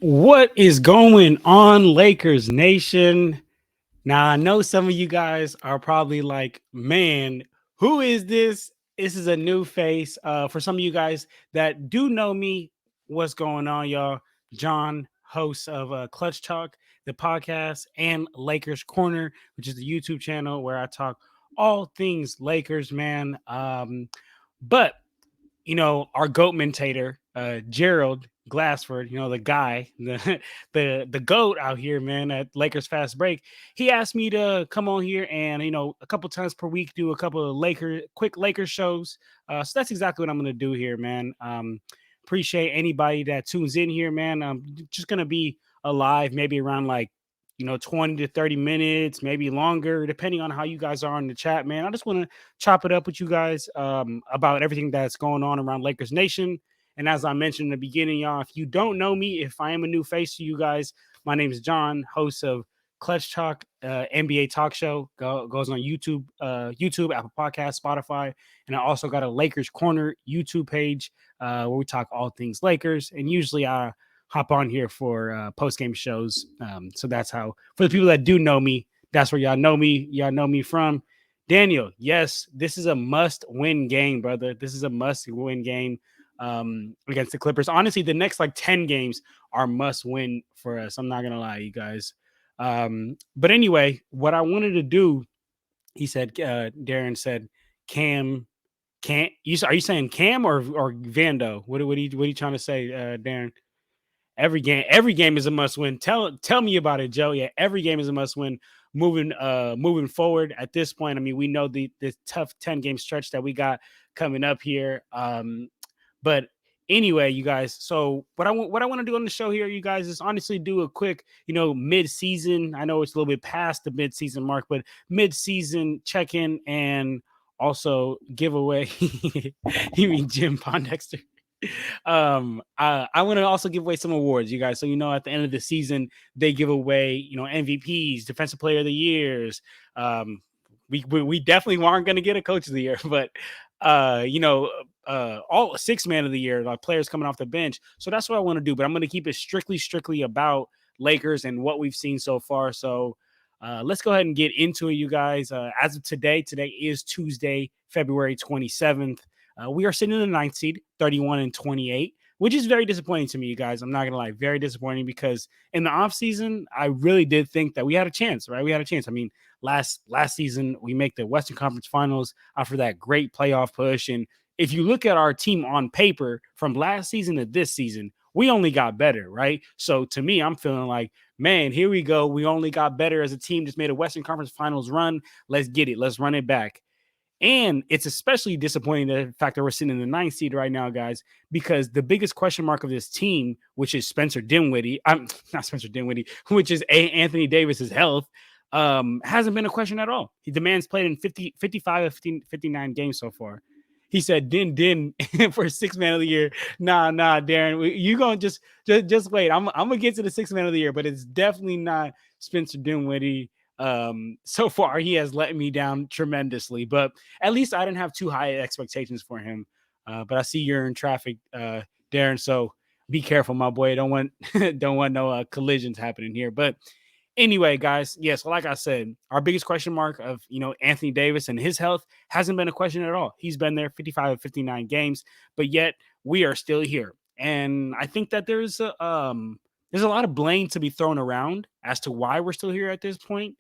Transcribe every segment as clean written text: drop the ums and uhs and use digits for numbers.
What is going on, Lakers Nation? Now, I know some of you guys are probably like, man, who is this? This is a new face. For some of you guys that do know me, what's going on, y'all? John, host of Clutch Talk, the podcast, and Lakers Corner, which is the YouTube channel where I talk all things Lakers, man. But our goat mentator, Gerald Glassford, the guy, the goat out here, man, at Lakers Fast Break. He asked me to come on here and a couple times per week do a couple of quick Lakers shows. So that's exactly what I'm gonna do here, man. Appreciate anybody that tunes in here, man. I'm just gonna be alive, maybe around like 20 to 30 minutes, maybe longer, depending on how you guys are in the chat, man. I just want to chop it up with you guys about everything that's going on around Lakers Nation. And as I mentioned in the beginning, y'all, if you don't know me, if I am a new face to you guys, my name is John, host of Clutch Talk, NBA talk show. Goes on YouTube, Apple Podcasts, Spotify. And I also got a Lakers Corner YouTube page where we talk all things Lakers. And usually I hop on here for post game shows. So that's how, for the people that do know me, that's where y'all know me. Y'all know me from. Daniel, yes, this is a must win game, brother. This is a must win game against the Clippers. Honestly, the next like 10 games are must win for us. I'm not going to lie, you guys. But anyway, what I wanted to do, he said, Darren said, Cam, can't you? Are you saying Cam or Vando? What are you trying to say, Darren? Every game is a must win. Tell me about it, Joe. Yeah, every game is a must win. Moving forward at this point. I mean, we know the tough 10 game stretch that we got coming up here. But anyway, you guys. So what I want to do on the show here, you guys, is honestly do a quick, mid season. I know it's a little bit past the mid season mark, but mid season check in and also give away. You mean Jim Pondexter? I want to also give away some awards, you guys. So at the end of the season, they give away MVPs, Defensive Player of the Years. We definitely aren't going to get a Coach of the Year, but all six man of the year, like players coming off the bench. So that's what I want to do. But I'm going to keep it strictly about Lakers and what we've seen so far. So let's go ahead and get into it, you guys. As of today is Tuesday, February 27th. We are sitting in the ninth seed, 31-28, which is very disappointing to me, you guys. I'm not going to lie. Very disappointing because in the offseason, I really did think that we had a chance, right? We had a chance. I mean, last season, we make the Western Conference Finals after that great playoff push. And if you look at our team on paper from last season to this season, we only got better, right? So to me, I'm feeling like, man, here we go. We only got better as a team, just made a Western Conference Finals run. Let's get it. Let's run it back. And it's especially disappointing the fact that we're sitting in the ninth seed right now, guys, because the biggest question mark of this team, which is Spencer Dinwiddie, I'm not Spencer Dinwiddie, which is Anthony Davis's health, hasn't been a question at all. The man's played in 55 of 59 games so far. He said, Din for sixth man of the year. Nah, Darren, you gonna just wait. I'm gonna get to the sixth man of the year, but it's definitely not Spencer Dinwiddie. So far he has let me down tremendously, but at least I didn't have too high expectations for him. But I see you're in traffic, Darren, so be careful, my boy. Don't want no collisions happening here. But anyway, guys, yes, like I said, our biggest question mark of Anthony Davis and his health hasn't been a question at all. He's been there 55 of 59 games, but yet we are still here. And I think that there's a lot of blame to be thrown around as to why we're still here at this point.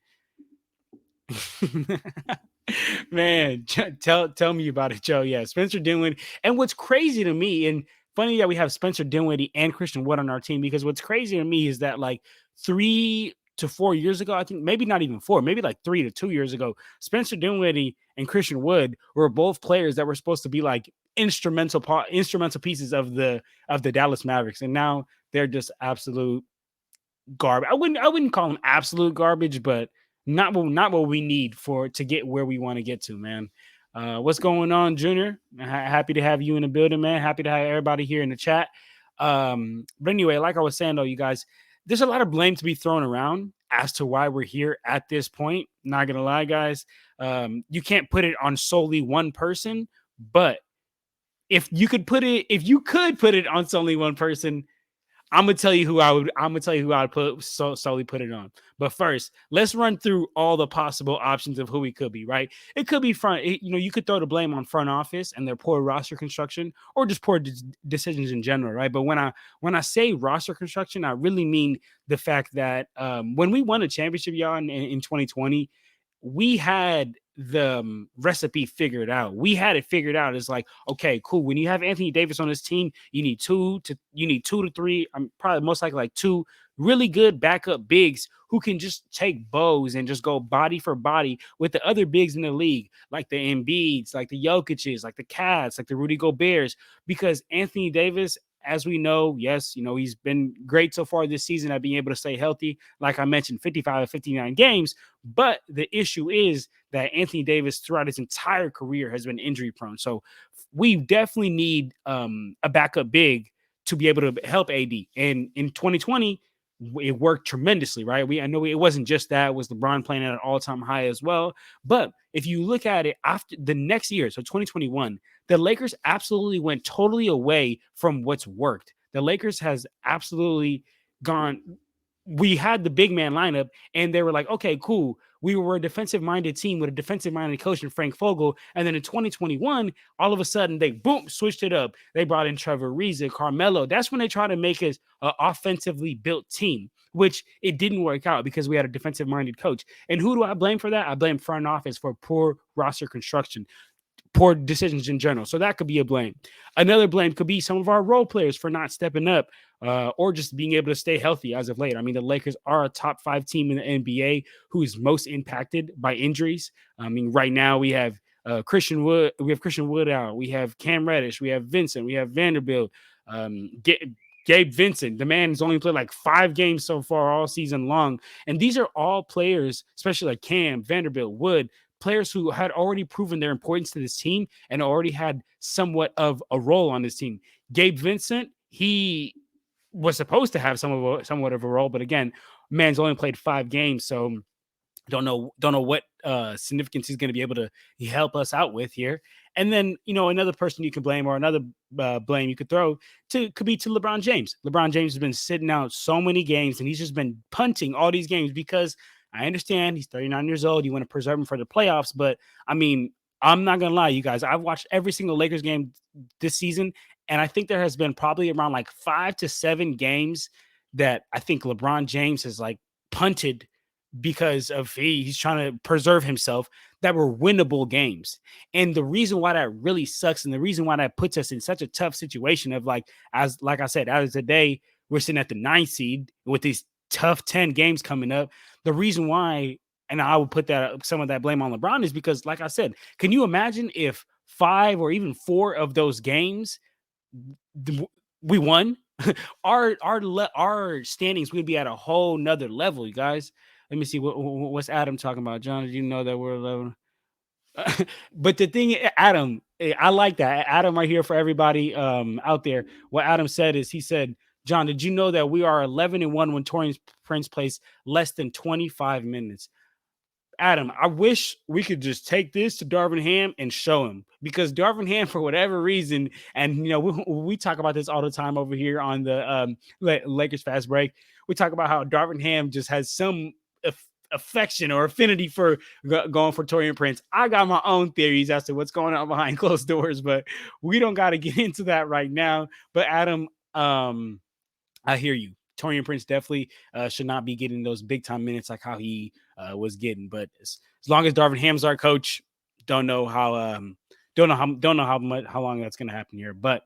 Man, tell me about it, Joe. Yeah, Spencer Dinwiddie. And what's crazy to me, and funny that we have Spencer Dinwiddie and Christian Wood on our team, because what's crazy to me is that like 3 to 4 years ago, I think maybe not even 4, maybe like 3 to 2 years ago, Spencer Dinwiddie and Christian Wood were both players that were supposed to be like instrumental pieces of the Dallas Mavericks, and now they're just absolute garbage. I wouldn't call them absolute garbage, but not what we need to get where we want to get to, man. What's going on, Junior? Happy to have you in the building, man. Happy to have everybody here in the chat. But anyway, like I was saying, though, you guys, there's a lot of blame to be thrown around as to why we're here at this point. Not gonna lie, guys. You can't put it on solely one person, but if you could put it on solely one person, I'm gonna tell you who I would solely put it on. But first, let's run through all the possible options of who he could be. Right? It could be you could throw the blame on front office and their poor roster construction, or just poor decisions in general. Right? But when I say roster construction, I really mean the fact that when we won a championship, y'all, in 2020, we had the recipe figured out. We had it figured out. It's like, okay, cool. When you have Anthony Davis on this team, you need two to three. I'm probably most likely like two really good backup bigs who can just take bows and just go body for body with the other bigs in the league, like the Embiids, like the Jokic's, like the Cats, like the Rudy Gobert's, because Anthony Davis, as we know, yes, he's been great so far this season at being able to stay healthy. Like I mentioned, 55 to 59 games. But the issue is that Anthony Davis throughout his entire career has been injury prone. So we definitely need a backup big to be able to help AD. And in 2020, it worked tremendously, right? I know it wasn't just that, it was LeBron playing at an all-time high as well. But if you look at it after the next year, so 2021, the Lakers absolutely went totally away from what's worked. The Lakers has absolutely gone. We had the big man lineup, and they were like, okay, cool. We were a defensive minded team with a defensive minded coach in Frank Vogel. And then in 2021, all of a sudden they switched it up. They brought in Trevor Ariza, Carmelo. That's when they tried to make us an offensively built team, which it didn't work out because we had a defensive minded coach. And who do I blame for that? I blame front office for poor roster construction, poor decisions in general. So that could be a blame. Another blame could be some of our role players for not stepping up, or just being able to stay healthy as of late. I mean, the Lakers are a top 5 team in the NBA who is most impacted by injuries. I mean, right now we have Christian Wood out. We have Cam Reddish. We have Vincent. We have Vanderbilt. Gabe Vincent, the man has only played like 5 games so far all season long. And these are all players, especially like Cam, Vanderbilt, Wood, players who had already proven their importance to this team and already had somewhat of a role on this team. Gabe Vincent, he was supposed to have somewhat of a role, but again, man's only played 5 games, so don't know what significance he's going to be able to help us out with here. And then another person you could blame, or another blame you could throw could be to LeBron James. LeBron James has been sitting out so many games, and he's just been punting all these games because I understand he's 39 years old. You want to preserve him for the playoffs, but I mean, I'm not gonna lie, you guys. I've watched every single Lakers game this season, and I think there has been probably around like 5 to 7 games that I think LeBron James has like punted because of he's trying to preserve himself, that were winnable games. And the reason why that really sucks, and the reason why that puts us in such a tough situation of like I said, as today, we're sitting at the 9th seed with these tough 10 games coming up. The reason why, and I would put that some of that blame on LeBron, is because, like I said, can you imagine if 5 or even 4 of those games we won? our standings would be at a whole nother level, you guys. Let me see what's Adam talking about. John, did you know that we're 11? But the thing, Adam, I like that. Adam right here for everybody out there. What Adam said is, he said, John, did you know that we are 11-1 when Torian Prince plays less than 25 minutes? Adam, I wish we could just take this to Darvin Ham and show him, because Darvin Ham, for whatever reason, and we talk about this all the time over here on the Lakers Fast Break. We talk about how Darvin Ham just has some affection or affinity for going for Torian Prince. I got my own theories as to what's going on behind closed doors, but we don't got to get into that right now. But Adam, I hear you. Torian Prince definitely should not be getting those big time minutes like how he was getting. But as long as Darvin Ham's our coach, don't know how long that's going to happen here. But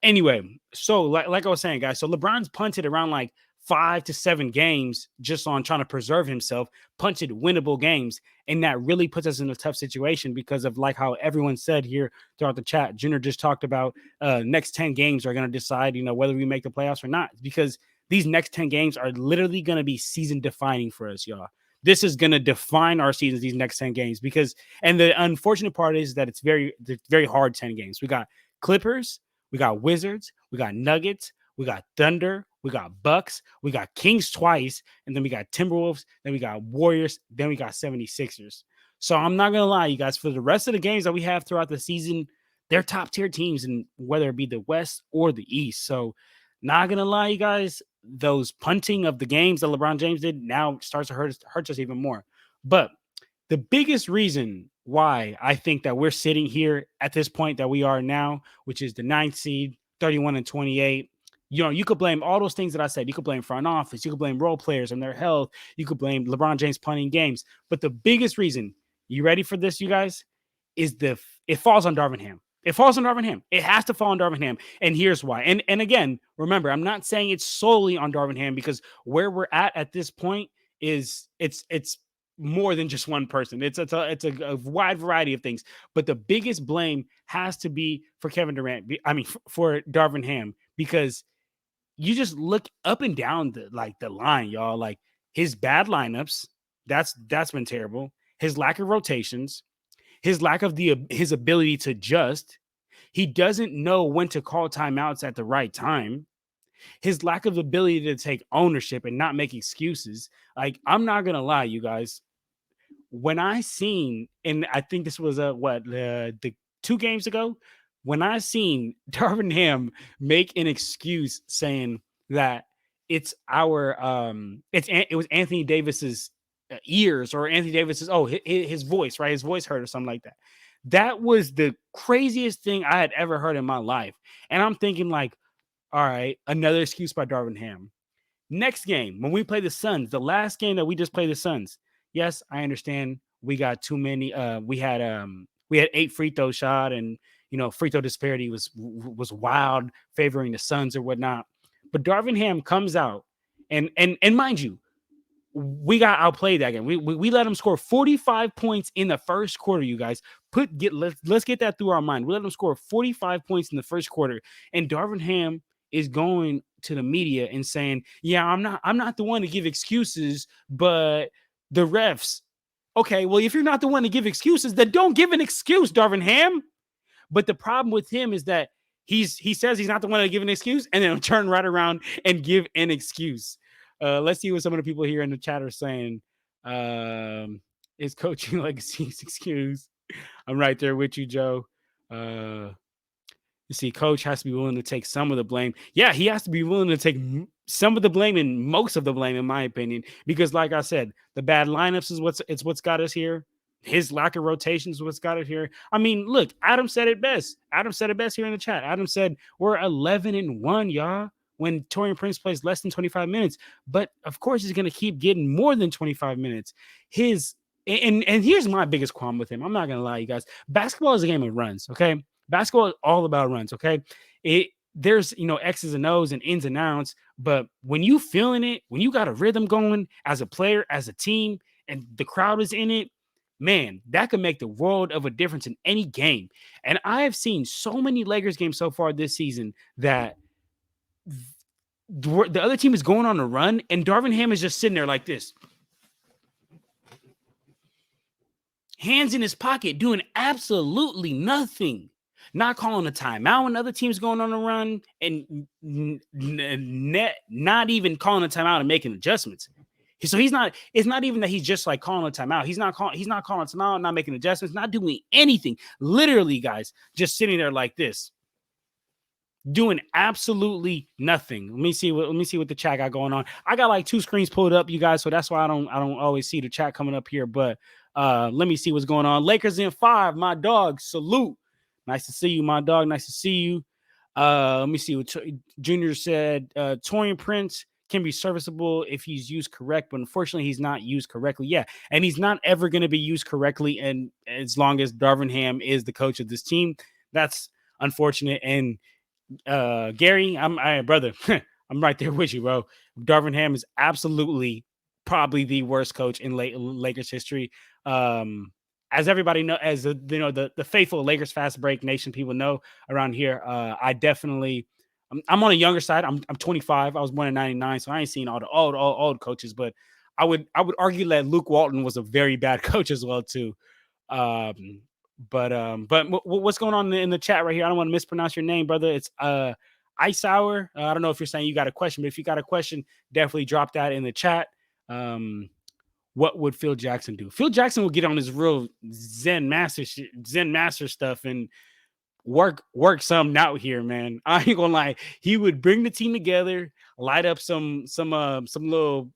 anyway, so like I was saying, guys, so LeBron's punted around like 5 to 7 games just on trying to preserve himself, punted winnable games. And that really puts us in a tough situation because of like how everyone said here throughout the chat. Junior just talked about next 10 games are going to decide, whether we make the playoffs or not, because these next 10 games are literally going to be season defining for us, y'all. This is going to define our seasons, these next 10 games, because, and the unfortunate part is that it's very hard 10 games. We got Clippers, we got Wizards, we got Nuggets, we got Thunder, we got Bucks, we got Kings twice, and then we got Timberwolves, then we got Warriors, then we got 76ers. So I'm not going to lie, you guys, for the rest of the games that we have throughout the season, they're top tier teams, and whether it be the West or the East. So Not gonna lie, you guys, those punting of the games that LeBron James did now starts to hurt us even more. But the biggest reason why I think that we're sitting here at this point that we are now, which is the ninth seed, 31 and 28. You know, you could blame all those things that I said. You could blame front office, you could blame role players and their health, you could blame LeBron James punting games. But the biggest reason, you ready for this, you guys, is it falls on Darvin Ham. It falls on Darvin Ham. It has to fall on Darvin Ham. And here's why. And again, remember, I'm not saying it's solely on Darvin Ham because where we're at this point is it's more than just one person. It's a wide variety of things. But the biggest blame has to be for Kevin Durant. I mean, for Darvin Ham, because you just look up and down the line, y'all. Like his bad lineups, that's been terrible. His lack of rotations, his lack of his ability to adjust. He doesn't know when to call timeouts at the right time. His lack of ability to take ownership and not make excuses. Like, I'm not gonna lie, you guys, when I seen, and I think this was the 2 games ago, when I seen Darvin Ham make an excuse saying that it was Anthony Davis's ears, or Anthony Davis's his voice, right? His voice hurt or something like that. That was the craziest thing I had ever heard in my life. And I'm thinking, like, all right, another excuse by Darvin Ham. Next game, when we play the Suns, the last game that we just played the Suns. Yes, I understand we got too many. We had 8 free throw shot, and free throw disparity was wild, favoring the Suns or whatnot. But Darvin Ham comes out, and mind you, we got outplayed that game. We let them score 45 points in the first quarter, you guys. Let's get that through our mind. We let them score 45 points in the first quarter, and Darvin Ham is going to the media and saying, "Yeah, I'm not the one to give excuses, but the refs." Okay, well, if you're not the one to give excuses, then don't give an excuse, Darvin Ham. But the problem with him is that he says he's not the one to give an excuse, and then turn right around and give an excuse. Let's see what some of the people here in the chat are saying. Is coaching legacy's excuse? I'm right there with you, Joe. You see, coach has to be willing to take some of the blame. Yeah, he has to be willing to take some of the blame and most of the blame, in my opinion, because, like I said, the bad lineups is what's got us here. His lack of rotations is what's got it here. I mean, look, Adam said it best. Adam said it best here in the chat. Adam said we're 11-1, y'all, when Torian Prince plays less than 25 minutes. But of course, he's going to keep getting more than 25 minutes. And here's my biggest qualm with him. I'm not going to lie, you guys. Basketball is a game of runs, okay? Basketball is all about runs, okay? There's X's and O's and ins and outs, but when you feeling it, when you got a rhythm going as a player, as a team, and the crowd is in it, man, that could make the world of a difference in any game. And I have seen so many Lakers games so far this season that the other team is going on a run, and Darvin Ham is just sitting there like this, hands in his pocket, doing absolutely nothing. Not calling a timeout when other teams going on a run, and not even calling a timeout and making adjustments. So he's not. It's not even that he's just like calling a timeout. He's not calling a timeout, not making adjustments, not doing anything. Literally, guys, just sitting there like this, doing absolutely nothing. Let me see what the chat got going on. I got like 2 screens pulled up, you guys, so that's why I don't always see the chat coming up here. But let me see what's going on. Lakers in 5. My dog, salute. Nice to see you, my dog. Nice to see you. Let me see what Junior said. Torian Prince can be serviceable if he's used correct, but unfortunately he's not used correctly. Yeah, and he's not ever going to be used correctly, and as long as Darvin Ham is the coach of this team, that's unfortunate. And Gary, brother, I'm right there with you, bro. Darvin Ham is absolutely probably the worst coach in Lakers history. As everybody know, as the faithful Lakers Fast Break Nation people know around here, I definitely I'm on a younger side. I'm 25. I was born in 99, so I ain't seen all the old coaches, but I would argue that Luke Walton was a very bad coach as well too. But what's going on in the chat right here? I don't want to mispronounce your name, brother. It's Ice Hour. I don't know if you're saying you got a question, but if you got a question, definitely drop that in the chat. What would Phil Jackson do? Phil Jackson will get on his real Zen master stuff and work something out here, man. I ain't gonna lie. He would bring the team together, light up some little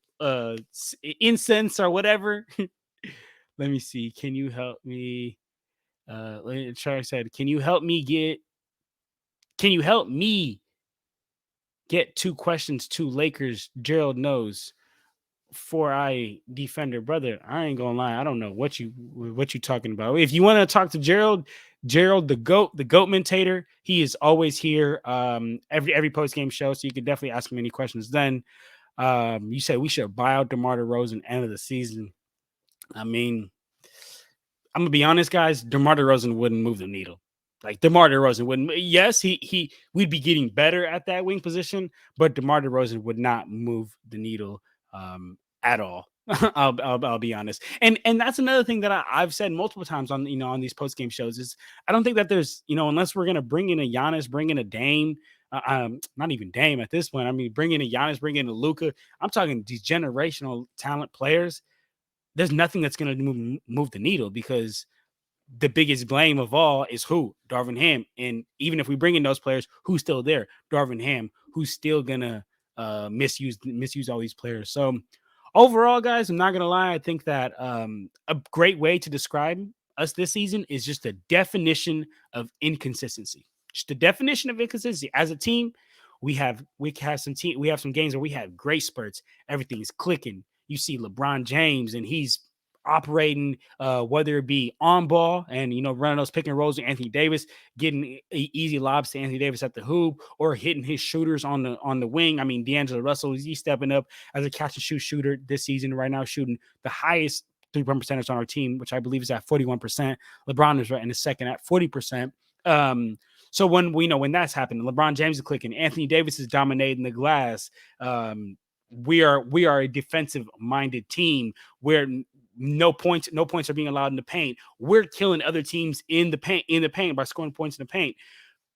incense or whatever. Let me see. Can you help me? Charlie said, can you help me get two questions to Lakers? Gerald knows for I defender, brother. I ain't gonna lie. I don't know what you talking about. If you want to talk to Gerald the goat mentator, he is always here. Every post game show, so you can definitely ask him any questions. Then you said we should buy out DeMar DeRozan end of the season. I mean, I'm gonna be honest, guys. DeMar DeRozan wouldn't move the needle. Like DeMar DeRozan wouldn't. Yes, we'd be getting better at that wing position, but DeMar DeRozan would not move the needle at all. I'll be honest, and that's another thing that I've said multiple times on on these post game shows is I don't think that there's unless we're gonna bring in a Giannis, bring in a Dame, not even Dame at this point. I mean, bring in a Giannis, bring in a Luka. I'm talking these generational talent players. There's nothing that's going to move the needle because the biggest blame of all is who? Darvin Ham. And even if we bring in those players, who's still there? Darvin Ham, who's still gonna misuse all these players. So overall, guys, I'm not gonna lie. I think that a great way to describe us this season is just a definition of inconsistency. Just the definition of inconsistency. As a team, we have some games where we have great spurts. Everything's clicking. You see LeBron James, and he's operating, whether it be on ball and running those pick and rolls with Anthony Davis, getting easy lobs to Anthony Davis at the hoop, or hitting his shooters on the wing. I mean, D'Angelo Russell, he's stepping up as a catch and shoot shooter this season. Right now, shooting the highest 3-point percentage on our team, which I believe is at 41%. LeBron is right in the second at 40%. So when that's happening, LeBron James is clicking, Anthony Davis is dominating the glass. We are a defensive minded team where no points are being allowed in the paint. We're killing other teams in the paint by scoring points in the paint.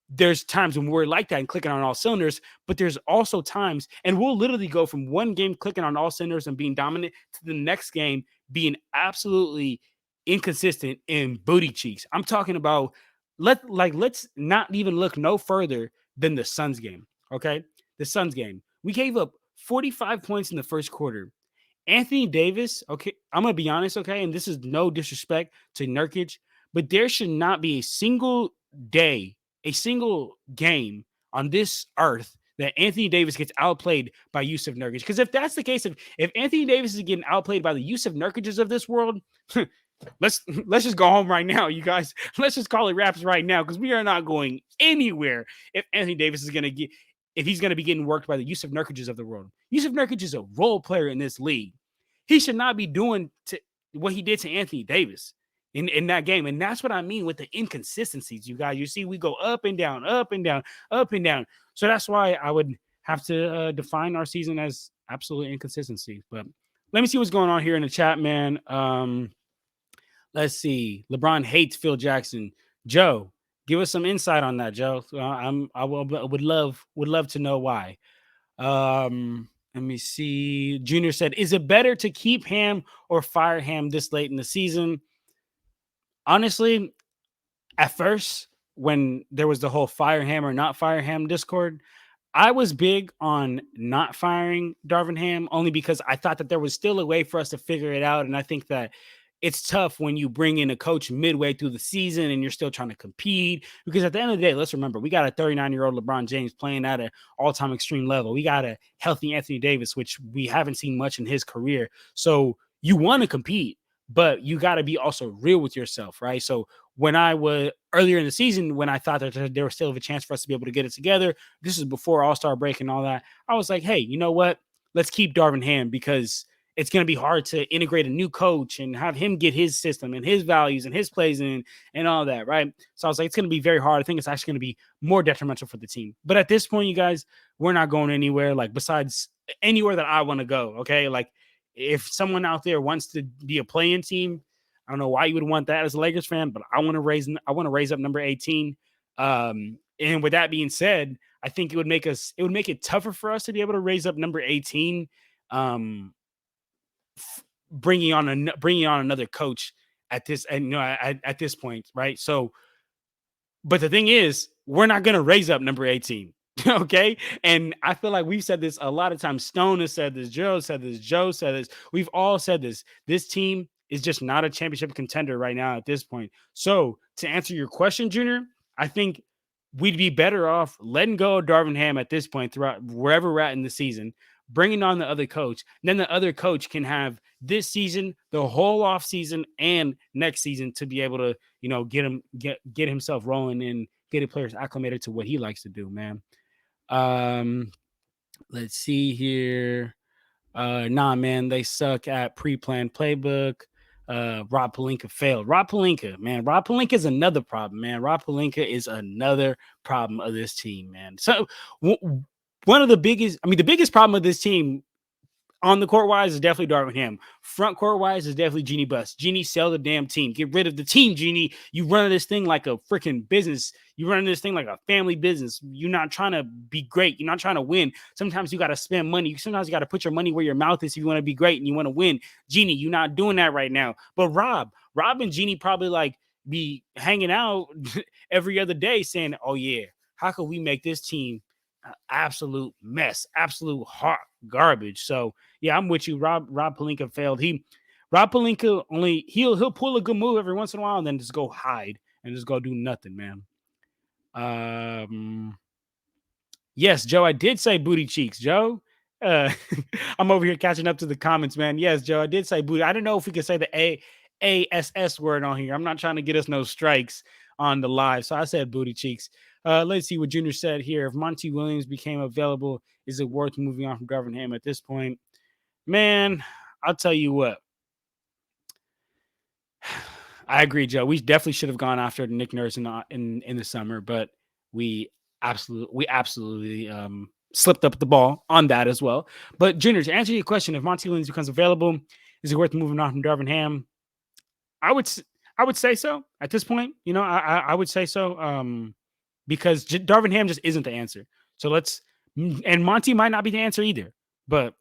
There's times when we're like that and clicking on all cylinders, but there's also times, and we'll literally go from one game clicking on all cylinders and being dominant to the next game being absolutely inconsistent and booty cheeks. I'm talking about let's not even look no further than the Suns game. Okay, the Suns game. We gave up 45 points in the first quarter. Anthony Davis, okay, I'm going to be honest, okay, and this is no disrespect to Nurkic, but there should not be a single day, a single game on this earth that Anthony Davis gets outplayed by Yusuf Nurkic. Because if that's the case, if Anthony Davis is getting outplayed by the Yusuf Nurkics of this world, let's just go home right now, you guys. Let's just call it wraps right now because we are not going anywhere if Anthony Davis is going to get if he's going to be getting worked by the Yusuf Nurkics of the world. Yusuf Nurkic is a role player in this league. He should not be doing what he did to Anthony Davis in that game. And that's what I mean with the inconsistencies, you guys. You see, we go up and down, up and down, up and down. So that's why I would have to define our season as absolute inconsistency. But let me see what's going on here in the chat, man. Let's see. LeBron hates Phil Jackson. Joe, give us some insight on that, Joe. Would love to know why. Let me see. Junior said, is it better to keep Ham or fire Ham this late in the season? Honestly, at first, when there was the whole fire Ham or not fire Ham Discord, I was big on not firing Darvin Ham only because I thought that there was still a way for us to figure it out. And I think that it's tough when you bring in a coach midway through the season and you're still trying to compete. Because at the end of the day, let's remember, we got a 39-year-old LeBron James playing at an all-time extreme level. We got a healthy Anthony Davis, which we haven't seen much in his career. So you want to compete, but you got to be also real with yourself, right? So when I was earlier in the season, when I thought that there was still a chance for us to be able to get it together, this is before All-Star break and all that, I was like, hey, you know what? Let's keep Darvin Ham because it's going to be hard to integrate a new coach and have him get his system and his values and his plays in and all that, right? So I was like, it's going to be very hard. I think it's actually going to be more detrimental for the team. But at this point, you guys, we're not going anywhere, like besides anywhere that I want to go, okay? Like if someone out there wants to be a play-in team, I don't know why you would want that as a Lakers fan, but I want to raise up number 18. And with that being said, I think it would make it tougher for us to be able to raise up number 18. Bringing on another coach at this, and at this point, right? So But the thing is, we're not going to raise up number 18. Okay. And I feel like we've said this a lot of times. Stone has said this, Joe said this, Joe said this. We've all said this. This team is just not a championship contender right now at this point. So to answer your question, Junior, I think we'd be better off letting go of Darvin Ham at this point throughout wherever we're at in the season, bringing on the other coach. And then the other coach can have this season, the whole off season, and next season to be able to, get himself rolling and get the players acclimated to what he likes to do, man. Um, let's see here. Nah, man, they suck at pre-planned playbook. Rob Pelinka failed. Rob Pelinka, man. Rob Pelinka is another problem, man. Rob Pelinka is another problem of this team, man. So one of the biggest, the biggest problem of this team on the court wise is definitely Darvin Ham. Front court wise is definitely Jeannie Buss. Jeannie, sell the damn team. Get rid of the team, Jeannie. You run this thing like a freaking business. You run this thing like a family business. You're not trying to be great. You're not trying to win. Sometimes you got to spend money. Sometimes you got to put your money where your mouth is if you want to be great and you want to win. Jeannie, you're not doing that right now. But Rob and Jeannie probably like be hanging out every other day saying, oh yeah, how can we make this team absolute mess, absolute hot garbage? So yeah, I'm with you. Rob Pelinka failed. Rob Pelinka he'll pull a good move every once in a while and then just go hide and just go do nothing, man. Yes, Joe, I did say booty cheeks, Joe. I'm over here catching up to the comments, man. Yes, Joe, I did say booty. I don't know if we could say the ASS word on here. I'm not trying to get us no strikes on the live, so I said booty cheeks. Let's see what Junior said here. If Monty Williams became available, is it worth moving on from Darvin Ham at this point? Man, I'll tell you what. I agree, Joe. We definitely should have gone after Nick Nurse in the summer, but we absolutely slipped up the ball on that as well. But Junior, to answer your question, if Monty Williams becomes available, is it worth moving on from Darvin Ham? I would say so at this point. I would say so. Because Darvin Ham just isn't the answer. So and Monty might not be the answer either. But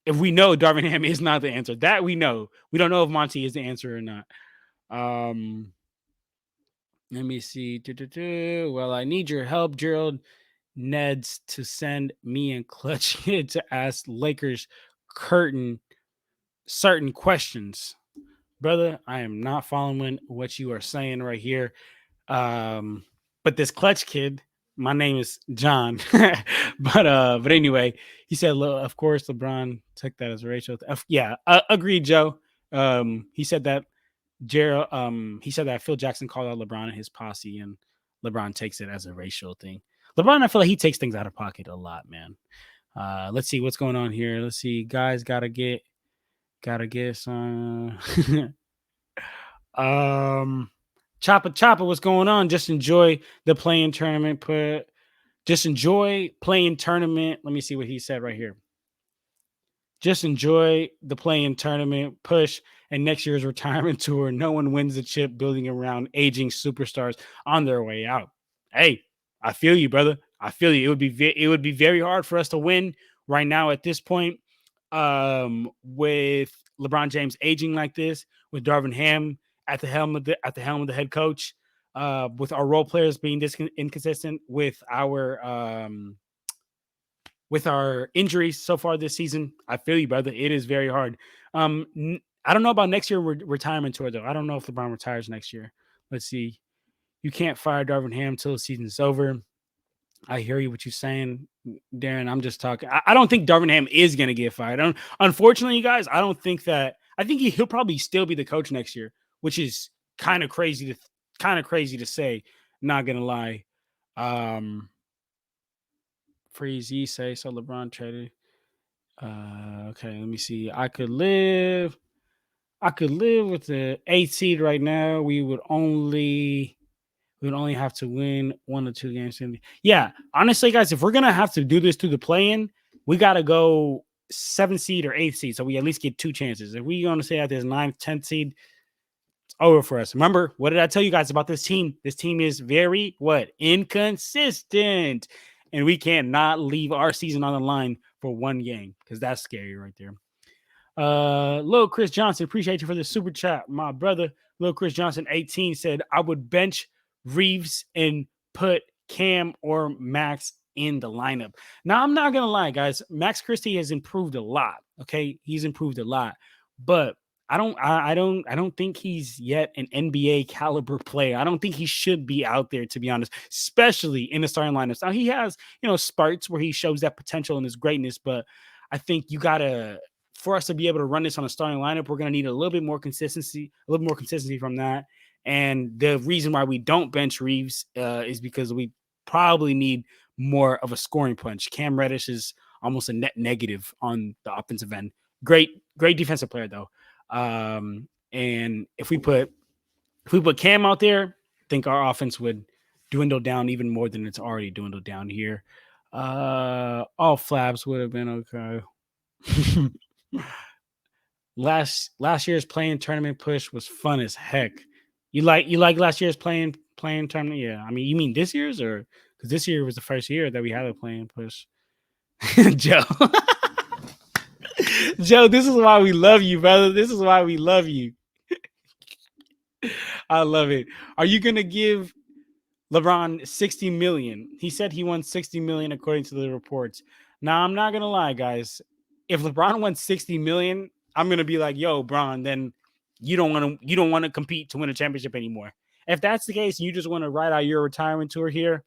if we know Darvin Ham is not the answer, that we know. We don't know if Monty is the answer or not. Let me see. Well, I need your help, Gerald Neds, to send me and Clutch Kid to ask Lakers certain questions. Brother, I am not following what you are saying right here. But this Clutch Kid, my name is John. but anyway, he said, of course, LeBron took that as a racial. Yeah, agreed, Joe. He said that Gerald. He said that Phil Jackson called out LeBron and his posse, and LeBron takes it as a racial thing. LeBron, I feel like he takes things out of pocket a lot, man. Let's see what's going on here. Let's see, guys. Gotta get some. Chopper, what's going on? Just enjoy the playing tournament. Just enjoy playing tournament. Let me see what he said right here. Just enjoy the playing tournament push and next year's retirement tour. No one wins the chip building around aging superstars on their way out. Hey, I feel you, brother. I feel you. It would be very hard for us to win right now at this point. With LeBron James aging like this, with Darvin Ham at the helm of the head coach, with our role players being inconsistent, with our injuries so far this season. I feel you, brother. It is very hard. I don't know about next year retirement tour though. I don't know if LeBron retires next year. Let's see. You can't fire Darvin Ham until the season's over. I hear you what you're saying, Darren. I'm just talking. I don't think Darvin Ham is going to get fired. Unfortunately, you guys, I don't think that. I think he'll probably still be the coach next year, which is kind of crazy to say. Not gonna lie. Freezy say so. LeBron traded. Okay, let me see. I could live with the 8th seed right now. We would only have to win 1 or 2 games. Yeah, honestly, guys, if we're gonna have to do this through the play-in, we gotta go 7th seed or 8th seed, so we at least get 2 chances. If we're gonna say that there's 9th, 10th seed, it's over for us. Remember, what did I tell you guys about this team? This team is very inconsistent, and we can't not leave our season on the line for 1 game because that's scary right there. Lil Chris Johnson, appreciate you for the super chat, my brother. Lil Chris Johnson 18 said, I would bench Reeves and put Cam or Max in the lineup. Now, I'm not gonna lie, guys. Max Christie has improved a lot. Okay, he's improved a lot, but I don't think he's yet an NBA caliber player. I don't think he should be out there, to be honest, especially in the starting lineups. Now he has, spurts where he shows that potential and his greatness, but I think you gotta for us to be able to run this on a starting lineup, we're gonna need a little more consistency from that. And the reason why we don't bench Reeves is because we probably need more of a scoring punch. Cam Reddish is almost a net negative on the offensive end. Great defensive player though. And if we put Cam out there, I think our offense would dwindle down even more than it's already dwindled down here. All flaps would have been okay. last year's playing tournament push was fun as heck. You like last year's playing tournament? Yeah. I mean, you mean this year's or because this year was the first year that we had a playing push. Joe. Joe, this is why we love you, brother. This is why we love you. I love it. Are you gonna give LeBron 60 million? He said he won 60 million according to the reports. Now, I'm not gonna lie, guys. If LeBron won 60 million, I'm gonna be like, yo, Bron, then you don't want to compete to win a championship anymore. If that's the case, and you just want to ride out your retirement tour here,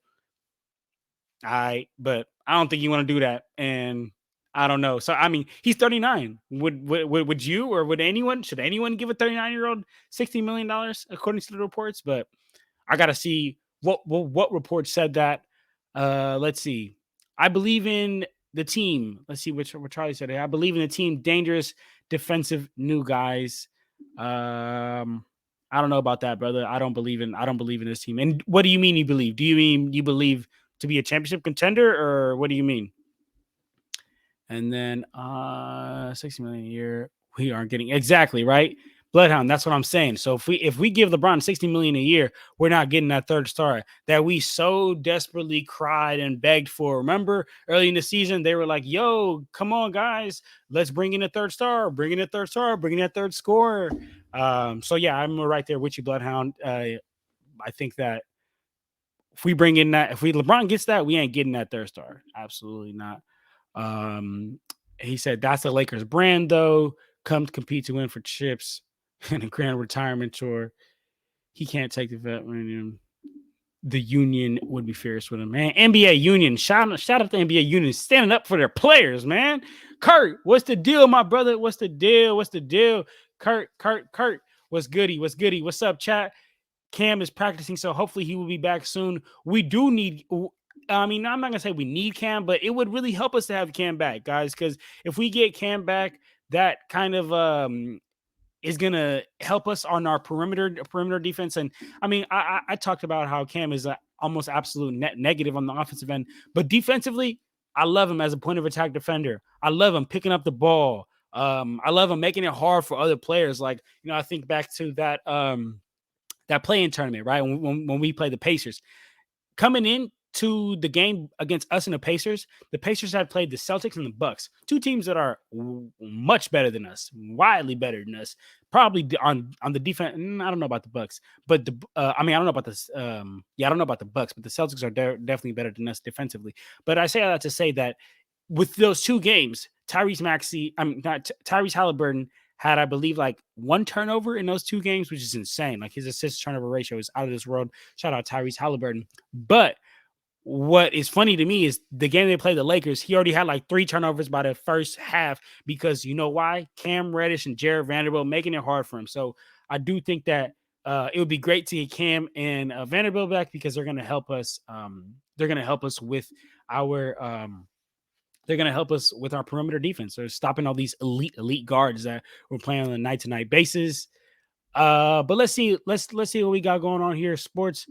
but I don't think you want to do that. And I don't know. So I mean, he's 39. Would you or would anyone should anyone give a 39-year-old $60 million according to the reports? But I gotta see what report said that. Let's see. I believe in the team. Let's see what Charlie said. I believe in the team. Dangerous defensive new guys. I don't know about that, brother. I don't believe in this team. And what do you mean you believe? Do you mean you believe to be a championship contender, or what do you mean? And then 60 million a year, we aren't getting exactly right. Bloodhound, that's what I'm saying. So if we give LeBron 60 million a year, we're not getting that third star that we so desperately cried and begged for. Remember early in the season, they were like, yo, come on, guys, let's bring in a third star, bring in a third star, bring in that third scorer. So yeah, I'm right there with you, Bloodhound. I think that if LeBron gets that, we ain't getting that third star. Absolutely not. He said that's the Lakers brand, though. Come to compete to win for chips and a grand retirement tour. He can't take the vet when the union would be fierce with him, man. NBA union, shout out to NBA union standing up for their players, man. Kurt, what's the deal, my brother? What's the deal? Kurt, what's goody? What's up, chat? Cam is practicing, so hopefully he will be back soon. We do need. I mean, I'm not gonna say we need Cam, but it would really help us to have Cam back, guys. Because if we get Cam back, that kind of is gonna help us on our perimeter defense. And I mean, I talked about how Cam is almost absolute net negative on the offensive end, but defensively, I love him as a point of attack defender. I love him picking up the ball. I love him making it hard for other players. Like, I think back to that play-in tournament, right? When we play the Pacers, coming in to the game against us and the Pacers had played the Celtics and the Bucks, two teams that are much better than us, widely better than us. Probably on the defense. I don't know about the Bucks, but I don't know about this. I don't know about the Bucks, but the Celtics are definitely better than us defensively. But I say that to say that with those two games, Tyrese Halliburton had, I believe, like one turnover in those two games, which is insane. Like, his assist turnover ratio is out of this world. Shout out Tyrese Halliburton. But what is funny to me is the game they played the Lakers, he already had like 3 turnovers by the first half because you know why? Cam Reddish and Jared Vanderbilt making it hard for him. So I do think that it would be great to get Cam and Vanderbilt back because they're going to help us. They're going to help us with our they're going to help us with our perimeter defense. They're stopping all these elite guards that we're playing on a night-to-night basis. But let's see what we got going on here. Sports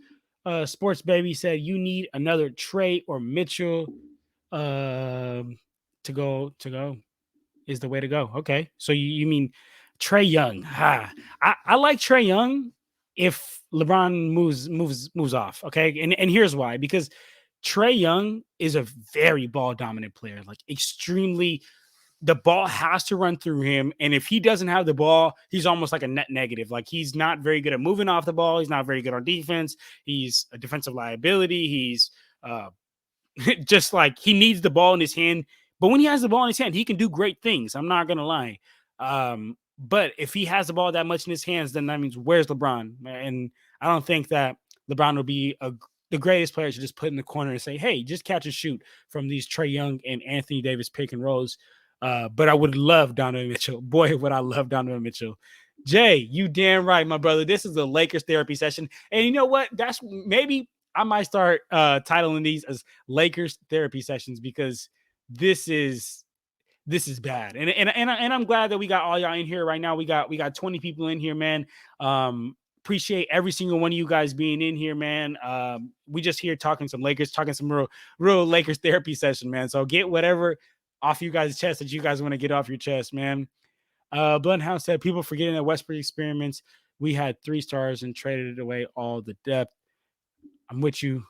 Baby said you need another Trey or Mitchell to go is the way to go. Okay, so you mean Trey Young? I like Trey Young if LeBron moves off. Okay, and here's why: because Trey Young is a very ball dominant player, like extremely the ball has to run through him. And if he doesn't have the ball, he's almost like a net negative. Like he's not very good at moving off the ball. He's not very good on defense. He's a defensive liability. He's uh, just like he needs the ball in his hand. But when he has the ball in his hand, he can do great things. I'm not gonna lie. But if he has the ball that much in his hands, then that means where's LeBron? And I don't think that LeBron will be the greatest player to just put in the corner and say, "Hey, just catch and shoot from these Trey Young and Anthony Davis pick and rolls." But I would love Donovan Mitchell. Boy, would I love Donovan Mitchell. Jay, you damn right, my brother. This is a Lakers therapy session, and you know what? That's maybe I might start titling these as Lakers therapy sessions because this is bad. And I'm glad that we got all y'all in here right now. We got 20 people in here, man. Appreciate every single one of you guys being in here, man. We just here talking some Lakers, talking some real Lakers therapy session, man. So get whatever off you guys' chest that you guys want to get off your chest, man. Bloodhound said people forgetting that Westbrook experiments. We had 3 stars and traded away all the depth. I'm with you,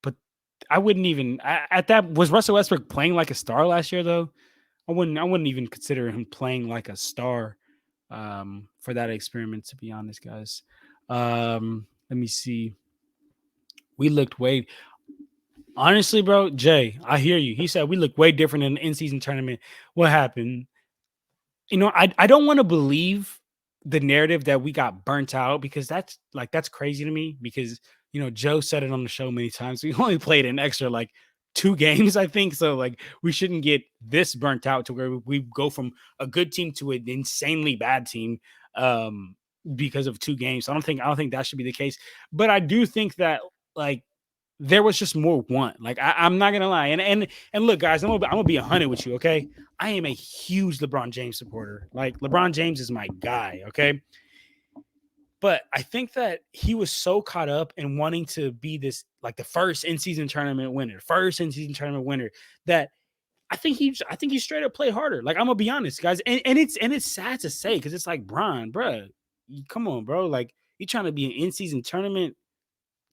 but I wouldn't even at that. Was Russell Westbrook playing like a star last year though? I wouldn't even consider him playing like a star for that experiment, to be honest, guys. Let me see. We looked way honestly, bro. Jay, I hear you. He said we look way different in the in-season tournament. What happened? I don't want to believe the narrative that we got burnt out because that's crazy to me because Joe said it on the show many times. We only played an extra like 2 games, I think. So like we shouldn't get this burnt out to where we go from a good team to an insanely bad team because of 2 games. So I don't think that should be the case. But I do think that like there was just more want. Like I'm not gonna lie, and look, guys, I'm gonna be 100 with you. Okay, I am a huge LeBron James supporter. Like LeBron James is my guy. Okay, but I think that he was so caught up in wanting to be this like the first in-season tournament winner, that I think he straight up play harder. Like I'm gonna be honest, guys, and it's sad to say because it's like Bron, bro, come on, bro, like you trying to be an in-season tournament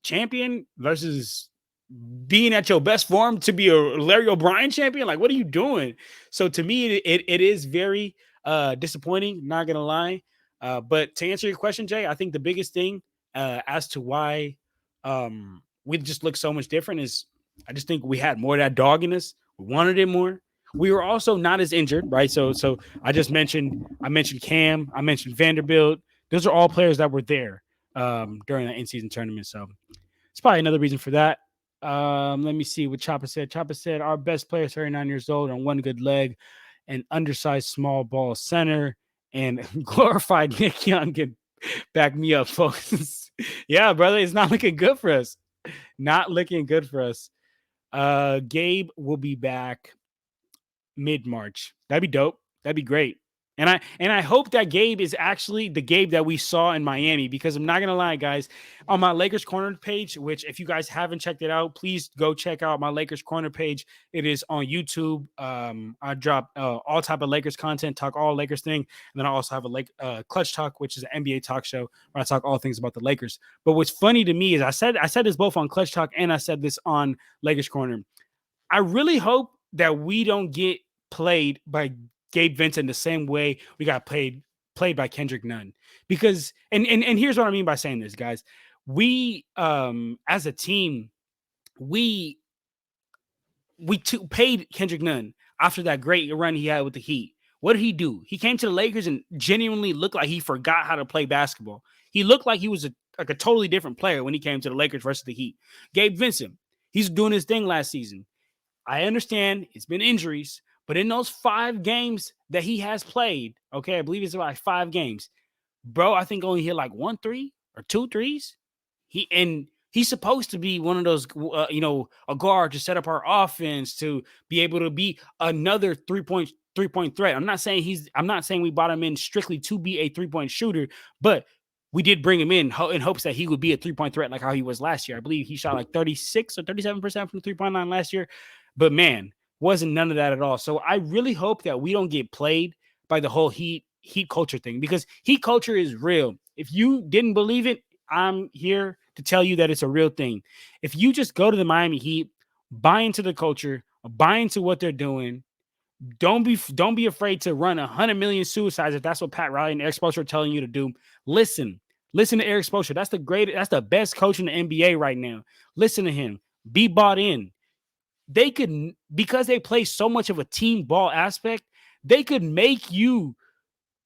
champion versus being at your best form to be a Larry O'Brien champion. Like, what are you doing? So to me, it is very disappointing, not gonna lie. But to answer your question, Jay, I think the biggest thing as to why we just look so much different is I just think we had more of that dog in us. We wanted it more. We were also not as injured, right? So I mentioned Cam, I mentioned Vanderbilt. Those are all players that were there during the in-season tournament. So it's probably another reason for that. Let me see what Chopper said. Chopper said our best player is 39 years old on one good leg, an undersized small ball center, and glorified Nick Young can back me up, folks. Yeah, brother, it's not looking good for us. Not looking good for us. Gabe will be back mid-March. That'd be dope. That'd be great. And I hope that Gabe is actually the Gabe that we saw in Miami, because I'm not gonna lie, guys, on my Lakers Corner page, which if you guys haven't checked it out, please go check out my Lakers Corner page. It is on YouTube. I drop all type of Lakers content, talk all Lakers thing, and then I also have a Clutch Talk, which is an NBA talk show where I talk all things about the Lakers. But what's funny to me is I said this both on Clutch Talk and I said this on Lakers Corner. I really hope that we don't get played by Gabe Vincent the same way we got played by Kendrick Nunn. Because and here's what I mean by saying this, guys. We as a team, we paid Kendrick Nunn after that great run he had with the Heat. What did he do? He came to the Lakers and genuinely looked like he forgot how to play basketball. He looked like he was like a totally different player when he came to the Lakers versus the Heat. Gabe Vincent, he's doing his thing last season. I understand it's been injuries, but in those 5 games that he has played, okay, I believe it's about 5 games, bro, I think only hit like 1 3 or 2 threes. He's supposed to be one of those, a guard to set up our offense to be able to be another three-point threat. I'm not saying we brought him in strictly to be a 3-point shooter, but we did bring him in hopes that he would be a 3-point threat like how he was last year. I believe he shot like 36 or 37% from the 3-point line last year. But man, wasn't none of that at all. So I really hope that we don't get played by the whole heat culture thing, because heat culture is real. If you didn't believe it, I'm here to tell you that it's a real thing. If you just go to the Miami Heat, buy into the culture, buy into what they're doing, Don't be afraid to run 100 million suicides if that's what Pat Riley and Eric Spoelstra are telling you to do. Listen, listen to Eric Spoelstra. That's the best coach in the NBA right now. Listen to him. Be bought in. They could, because they play so much of a team ball aspect, they could make you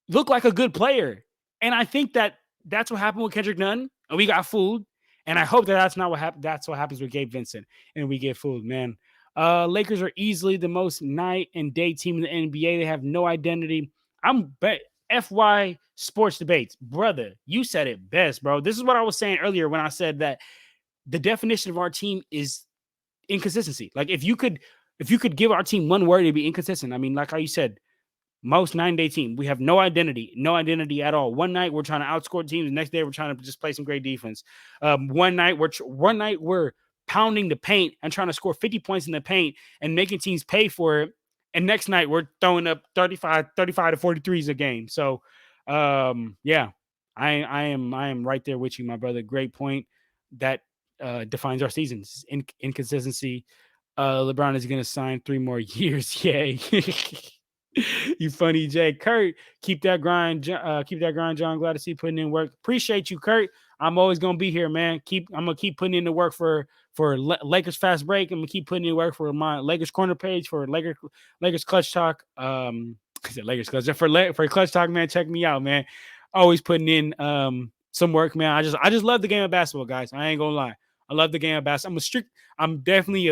look like a good player. And I think that's what happened with Kendrick Nunn, and we got fooled. And I hope that's not what happened. That's what happens with Gabe Vincent, and we get fooled, man. Lakers are easily the most night and day team in the NBA. They have no identity. I'm bet FY sports debates, brother. You said it best, bro. This is what I was saying earlier when I said that the definition of our team is inconsistency. Like if you could give our team one word, it'd be inconsistent. I mean, like how you said, most 9-day team. We have no identity at all. One night we're trying to outscore teams. The next day we're trying to just play some great defense. One night we're pounding the paint and trying to score 50 points in the paint and making teams pay for it. And next night we're throwing up 35 to 43s a game. So, yeah, I am right there with you, my brother. Great point. That defines our seasons. Inconsistency. LeBron is going to sign 3 more years. Yay. You funny, Jay. Kurt, keep that grind. Keep that grind, John. Glad to see you putting in work. Appreciate you, Kurt. I'm always gonna be here, man. I'm gonna keep putting in the work for Lakers fast break. I'm gonna keep putting in work for my Lakers corner page for Lakers clutch talk. I said Lakers clutch for clutch talk, man. Check me out, man. Always putting in some work, man. I just love the game of basketball, guys. I ain't gonna lie. I love the game of basketball. I'm definitely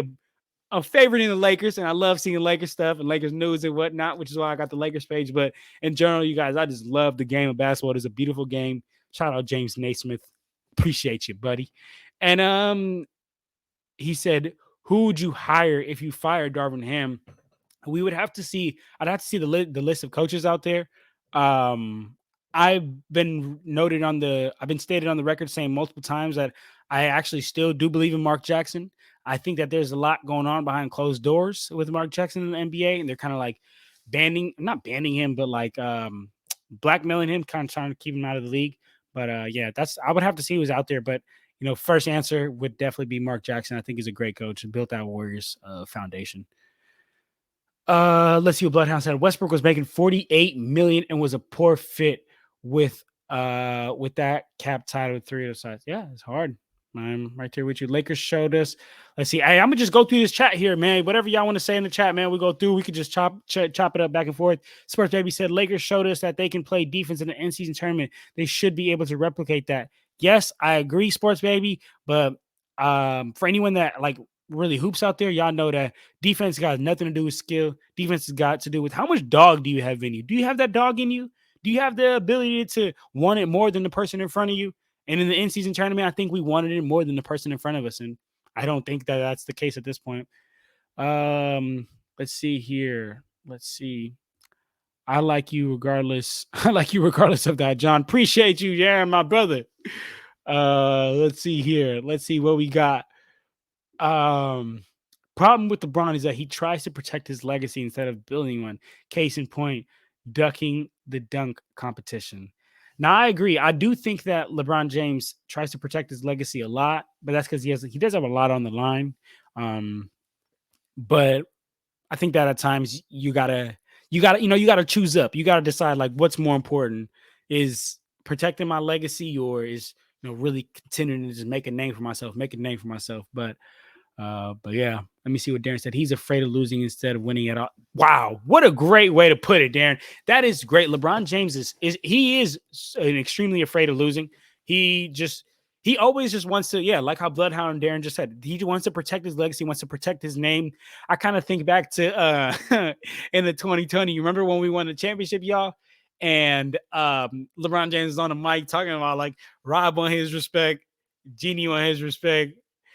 a favorite in the Lakers, and I love seeing Lakers stuff and Lakers news and whatnot, which is why I got the Lakers page. But in general, you guys, I just love the game of basketball. It's a beautiful game. Shout out James Naismith. Appreciate you, buddy. And he said, who would you hire if you fired Darvin Ham? We would have to see. I'd have to see the list of coaches out there. Um, I've been I've been stated on the record saying multiple times that I actually still do believe in Mark Jackson. I think that there's a lot going on behind closed doors with Mark Jackson in the NBA, and they're kind of like not banning him, but like blackmailing him, kind of trying to keep him out of the league. But yeah, I would have to see who's out there. But first answer would definitely be Mark Jackson. I think he's a great coach and built that Warriors foundation. Let's see what Bloodhound said. Westbrook was making 48 million and was a poor fit with that cap tied with 3 other sides. Yeah, it's hard. I'm right there with you. Lakers showed us. Let's see. Hey, I'm gonna just go through this chat here, man. Whatever y'all want to say in the chat, man, we go through. We could just chop it up back and forth. Sports Baby said Lakers showed us that they can play defense in the in-season tournament. They should be able to replicate that. Yes, I agree, Sports Baby. But for anyone that like really hoops out there, y'all know that defense got nothing to do with skill. Defense has got to do with how much dog do you have in you? Do you have that dog in you? Do you have the ability to want it more than the person in front of you? And in the in-season tournament, I think we wanted it more than the person in front of us. And I don't think that that's the case at this point. Let's see here. Let's see. I like you regardless. I like you regardless of that, John. Appreciate you. Yeah, my brother. Let's see here. Let's see what we got. Problem with LeBron is that he tries to protect his legacy instead of building one. Case in point, ducking the dunk competition. Now, I agree. I do think that LeBron James tries to protect his legacy a lot, but that's because he does have a lot on the line. But I think that at times you gotta choose up. You gotta decide like what's more important: is protecting my legacy or is really continuing to just make a name for myself. But yeah, let me see what Darren said. He's afraid of losing instead of winning at all. Wow, what a great way to put it, Darren. That is great. LeBron James is extremely afraid of losing. He always just wants to, like how Bloodhound Darren just said, he wants to protect his legacy, wants to protect his name. I kind of think back to in the 2020. You remember when we won the championship, y'all? And LeBron James is on the mic talking about like Rob on his respect, Genie on his respect,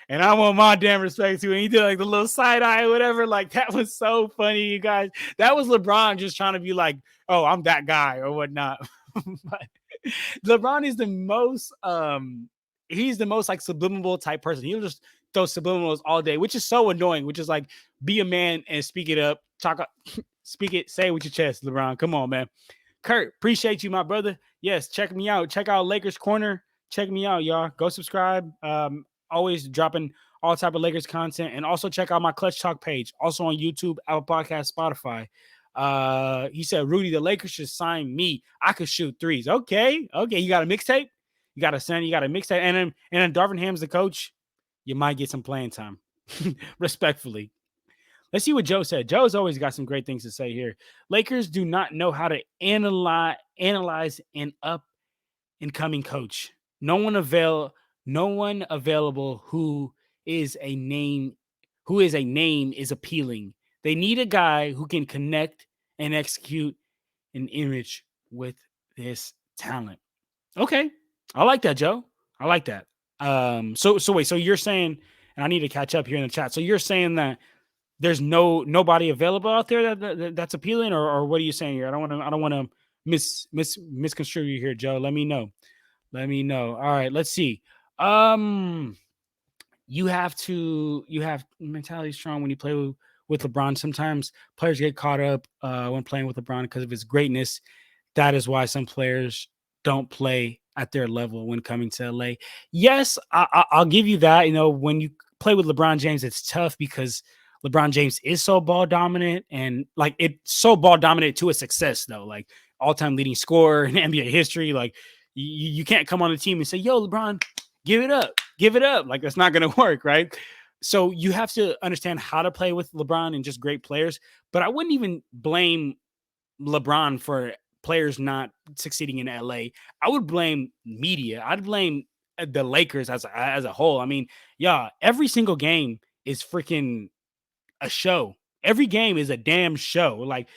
and I want my damn respect too. And he did like the little side eye or whatever. Like that was so funny, you guys. That was LeBron just trying to be like, oh, I'm that guy or whatnot. But LeBron is the most he's the most like subliminal type person. He'll just throw subliminals all day, which is so annoying, which is like be a man and speak it up, speak it, say it with your chest, LeBron. Come on, man. Kurt, appreciate you, my brother. Yes, check me out. Check out Lakers Corner. Check me out, y'all. Go subscribe. Always dropping all type of Lakers content. And also check out my Clutch Talk page, also on YouTube, Apple Podcast, Spotify. He said, Rudy, the Lakers should sign me. I could shoot threes. Okay. You got a mixtape? You got a mixtape. And then Darvin Ham's the coach. You might get some playing time. Respectfully. Let's see what Joe said. Joe's always got some great things to say here. Lakers do not know how to analyze an up and coming coach. No one available who is a name is appealing. They need a guy who can connect and execute an image with this talent. Okay. I like that, Joe. I like that. So you're saying, and I need to catch up here in the chat. So you're saying that there's nobody available out there that's appealing, or what are you saying here? I don't want to misconstrue you here, Joe. Let me know. All right, let's see. You have mentality strong when you play with LeBron. Sometimes players get caught up when playing with LeBron because of his greatness. That is why some players don't play at their level when coming to LA. Yes, I'll give you that. When you play with LeBron James, it's tough because LeBron James is so ball dominant, and like it's so ball dominant to a success though, like all-time leading scorer in NBA history. Like you can't come on the team and say, yo, LeBron, give it up. Like that's not going to work. Right. So you have to understand how to play with LeBron and just great players, but I wouldn't even blame LeBron for players not succeeding in LA. I would blame media. I'd blame the Lakers as a whole. I mean, yeah, every single game is freaking a show. Every game is a damn show. Like,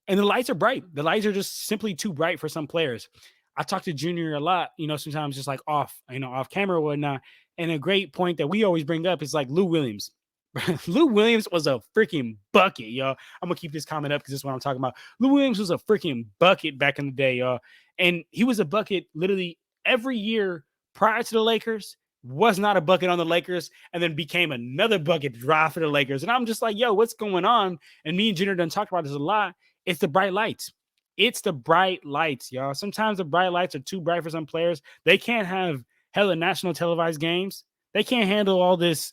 and the lights are bright. The lights are just simply too bright for some players. I talk to Junior a lot, sometimes just like off camera or whatnot. And a great point that we always bring up is like Lou Williams. Lou Williams was a freaking bucket, y'all. I'm gonna keep this comment up because this is what I'm talking about. Lou Williams was a freaking bucket back in the day, y'all. And he was a bucket literally every year prior to the Lakers. Was not a bucket on the Lakers, and then became another bucket drive for the Lakers. And I'm just like, yo, what's going on? And me and Junior done talked about this a lot. It's the bright lights. It's the bright lights, y'all. Sometimes the bright lights are too bright for some players. They can't have hella national televised games. They can't handle all this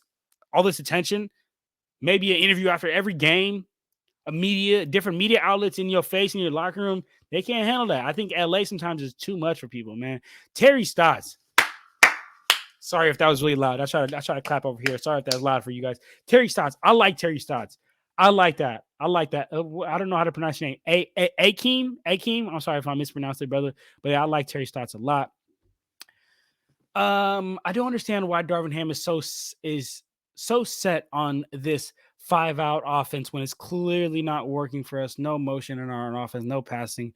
attention. Maybe an interview after every game, different media outlets in your face in your locker room. They can't handle that. I think LA sometimes is too much for people, man. Terry Stotts. Sorry if that was really loud. I try to clap over here. Sorry if that's loud for you guys. Terry Stotts. I like Terry Stotts. I like that. I don't know how to pronounce your name. Akeem. I'm sorry if I mispronounced it, brother. But yeah, I like Terry Stotts a lot. I don't understand why Darvin Ham is so set on this 5-out offense when it's clearly not working for us. No motion in our offense, no passing.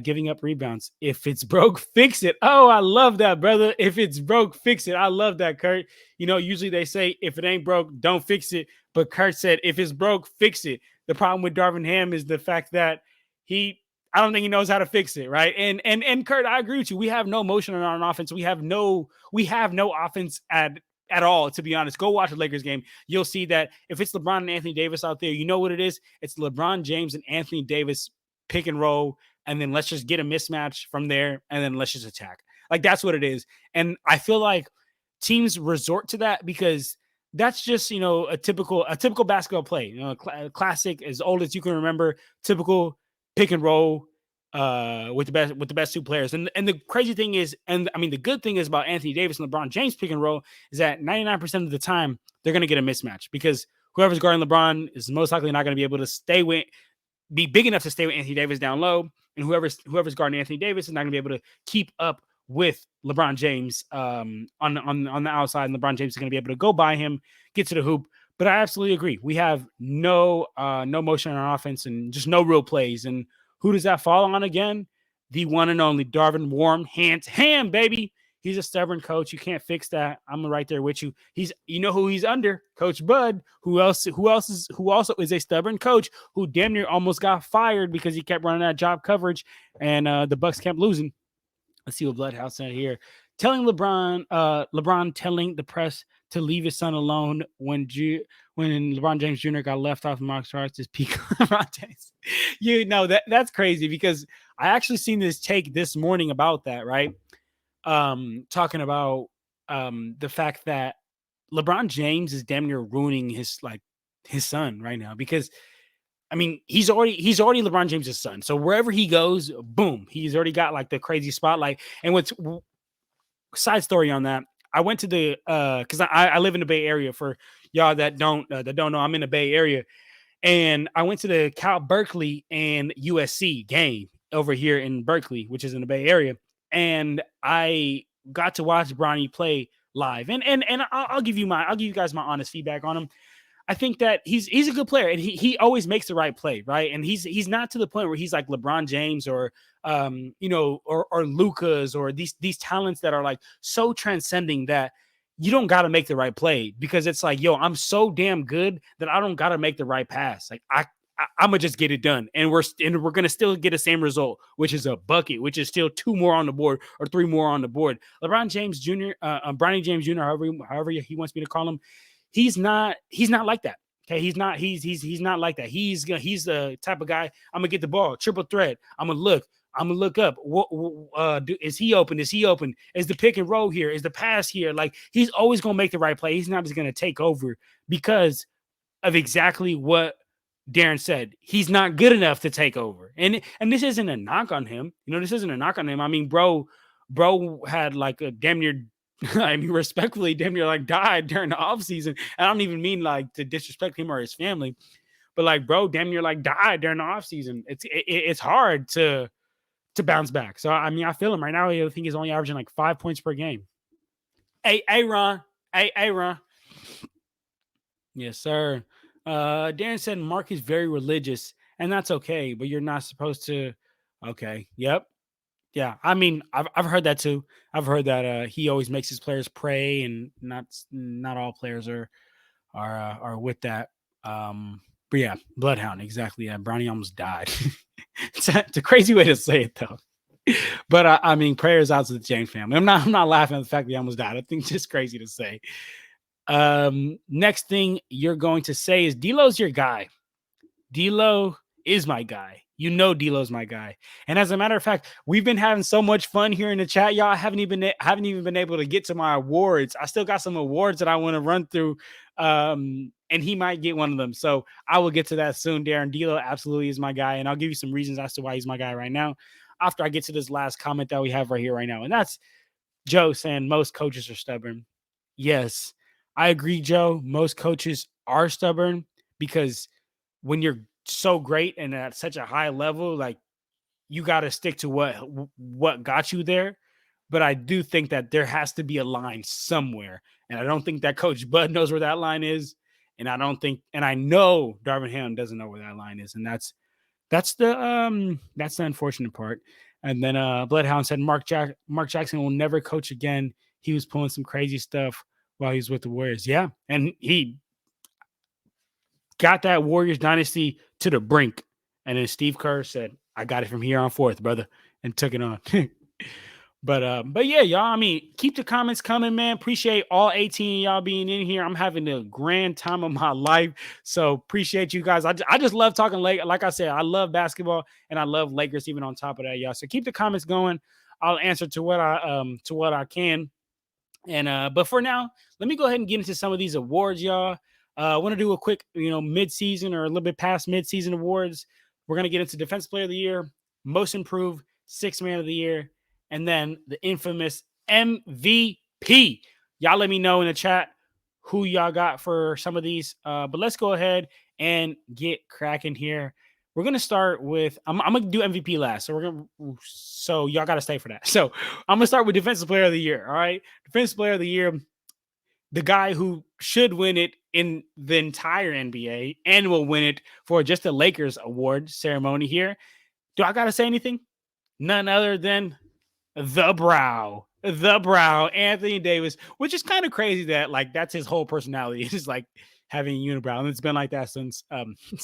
Giving up rebounds. If it's broke, fix it. Oh, I love that, brother. If it's broke, fix it. I love that, Kurt. Usually they say, if it ain't broke, don't fix it. But Kurt said, if it's broke, fix it. The problem with Darvin Ham is the fact that I don't think he knows how to fix it, right? And Kurt, I agree with you. We have no motion on our offense. We have no offense at all, to be honest. Go watch the Lakers game. You'll see that if it's LeBron and Anthony Davis out there, you know what it is? It's LeBron James and Anthony Davis pick and roll, and then let's just get a mismatch from there, and then let's just attack. Like, that's what it is. And I feel like teams resort to that because that's just, a typical basketball play, a classic, as old as you can remember, typical pick and roll with the best two players. And the crazy thing is, the good thing is about Anthony Davis and LeBron James pick and roll is that 99% of the time they're going to get a mismatch because whoever's guarding LeBron is most likely not going to be able to be big enough to stay with Anthony Davis down low. And whoever's guarding Anthony Davis is not going to be able to keep up with LeBron James on the outside. And LeBron James is going to be able to go by him, get to the hoop. But I absolutely agree. We have no motion on our offense and just no real plays. And who does that fall on again? The one and only Darvin Ham, baby. He's a stubborn coach. You can't fix that. I'm right there with you. Who he's under? Coach Bud. Who also is a stubborn coach who damn near almost got fired because he kept running that job coverage and the Bucks kept losing. Let's see what Bloodhouse said here. LeBron telling the press to leave his son alone when LeBron James Jr. got left off Mark Starks is peak LeBron James. That's crazy because I actually seen this take this morning about that, right? Talking about the fact that LeBron James is damn near ruining his son right now because I mean he's already LeBron James's son. So wherever he goes, boom, he's already got like the crazy spotlight. And what's side story on that? I went to the because I live in the Bay Area. For y'all that don't know, I'm in the Bay Area, and I went to the Cal Berkeley and USC game over here in Berkeley, which is in the Bay Area, and I got to watch Bronny play live. And I'll give you guys my honest feedback on him. I think that he's a good player, and he always makes the right play, right? And he's not to the point where he's like LeBron James or or Lucas or these talents that are like so transcending that you don't got to make the right play because it's like, yo, I'm so damn good that I don't got to make the right pass. Like I'm gonna just get it done, and we're gonna still get the same result, which is a bucket, which is still 2 more on the board or 3 more on the board. LeBron James Jr., Bronny James Jr., however he wants me to call him, he's not like that. Okay, he's not like that. He's the type of guy. I'm gonna get the ball, triple threat. I'm gonna look up. Is he open? Is he open? Is the pick and roll here? Is the pass here? Like he's always gonna make the right play. He's not just gonna take over because of exactly what Darren said. He's not good enough to take over. And this isn't a knock on him. This isn't a knock on him. I mean, bro had like a damn near I mean, respectfully, damn near like died during the offseason. I don't even mean like to disrespect him or his family, but like, bro, damn near like died during the offseason. It's hard to bounce back. So I mean, I feel him right now. I think he's only averaging like 5 points per game. Hey, Ron. Hey, Ron. Yes, sir. Darren said Mark is very religious, and that's okay, but you're not supposed to. Okay. Yep. Yeah, I mean, I've heard that too. I've heard that he always makes his players pray, and not all players are with that. But yeah, Bloodhound, exactly. Yeah, Brownie almost died. It's a crazy way to say it though. But I mean, prayers out to the James family. I'm not laughing at the fact that he almost died. I think it's just crazy to say. Next thing you're going to say is D'Lo's your guy. D'Lo is my guy. D'Lo's my guy. And as a matter of fact, we've been having so much fun here in the chat, y'all. I haven't even been able to get to my awards. I still got some awards that I want to run through. And he might get one of them. So I will get to that soon, Darren. D'Lo absolutely is my guy. And I'll give you some reasons as to why he's my guy right now after I get to this last comment that we have right here right now. And that's Joe saying most coaches are stubborn. Yes, I agree, Joe. Most coaches are stubborn because when you're so great and at such a high level, like you got to stick to what got you there. But I do think that there has to be a line somewhere, and I don't think that Coach Bud knows where that line is, and I know Darvin Ham doesn't know where that line is, and that's the unfortunate part. And then Bloodhound said Mark Jackson will never coach again. He was pulling some crazy stuff while he was with the Warriors. Yeah, and he got that Warriors dynasty to the brink. And then Steve Kerr said, I got it from here on forth, brother, and took it on. But yeah, y'all, I mean, keep the comments coming, man. Appreciate all 18 of y'all being in here. I'm having a grand time of my life. So appreciate you guys. I just love talking like I said, I love basketball and I love Lakers even on top of that, y'all. So keep the comments going. I'll answer to what I can. And but for now, let me go ahead and get into some of these awards, y'all. I want to do a quick, mid-season or a little bit past mid-season awards. We're going to get into Defensive Player of the Year, Most Improved, Sixth Man of the Year, and then the infamous MVP. Y'all let me know in the chat who y'all got for some of these. But let's go ahead and get cracking here. We're going to start with, I'm going to do MVP last. So y'all got to stay for that. So I'm going to start with Defensive Player of the Year. All right. Defensive Player of the Year, the guy who should win it in the entire NBA and will win it for just the Lakers award ceremony here. Do I got to say anything? None other than the brow, Anthony Davis, which is kind of crazy that like that's his whole personality. It's just like having a unibrow, and it's been like that since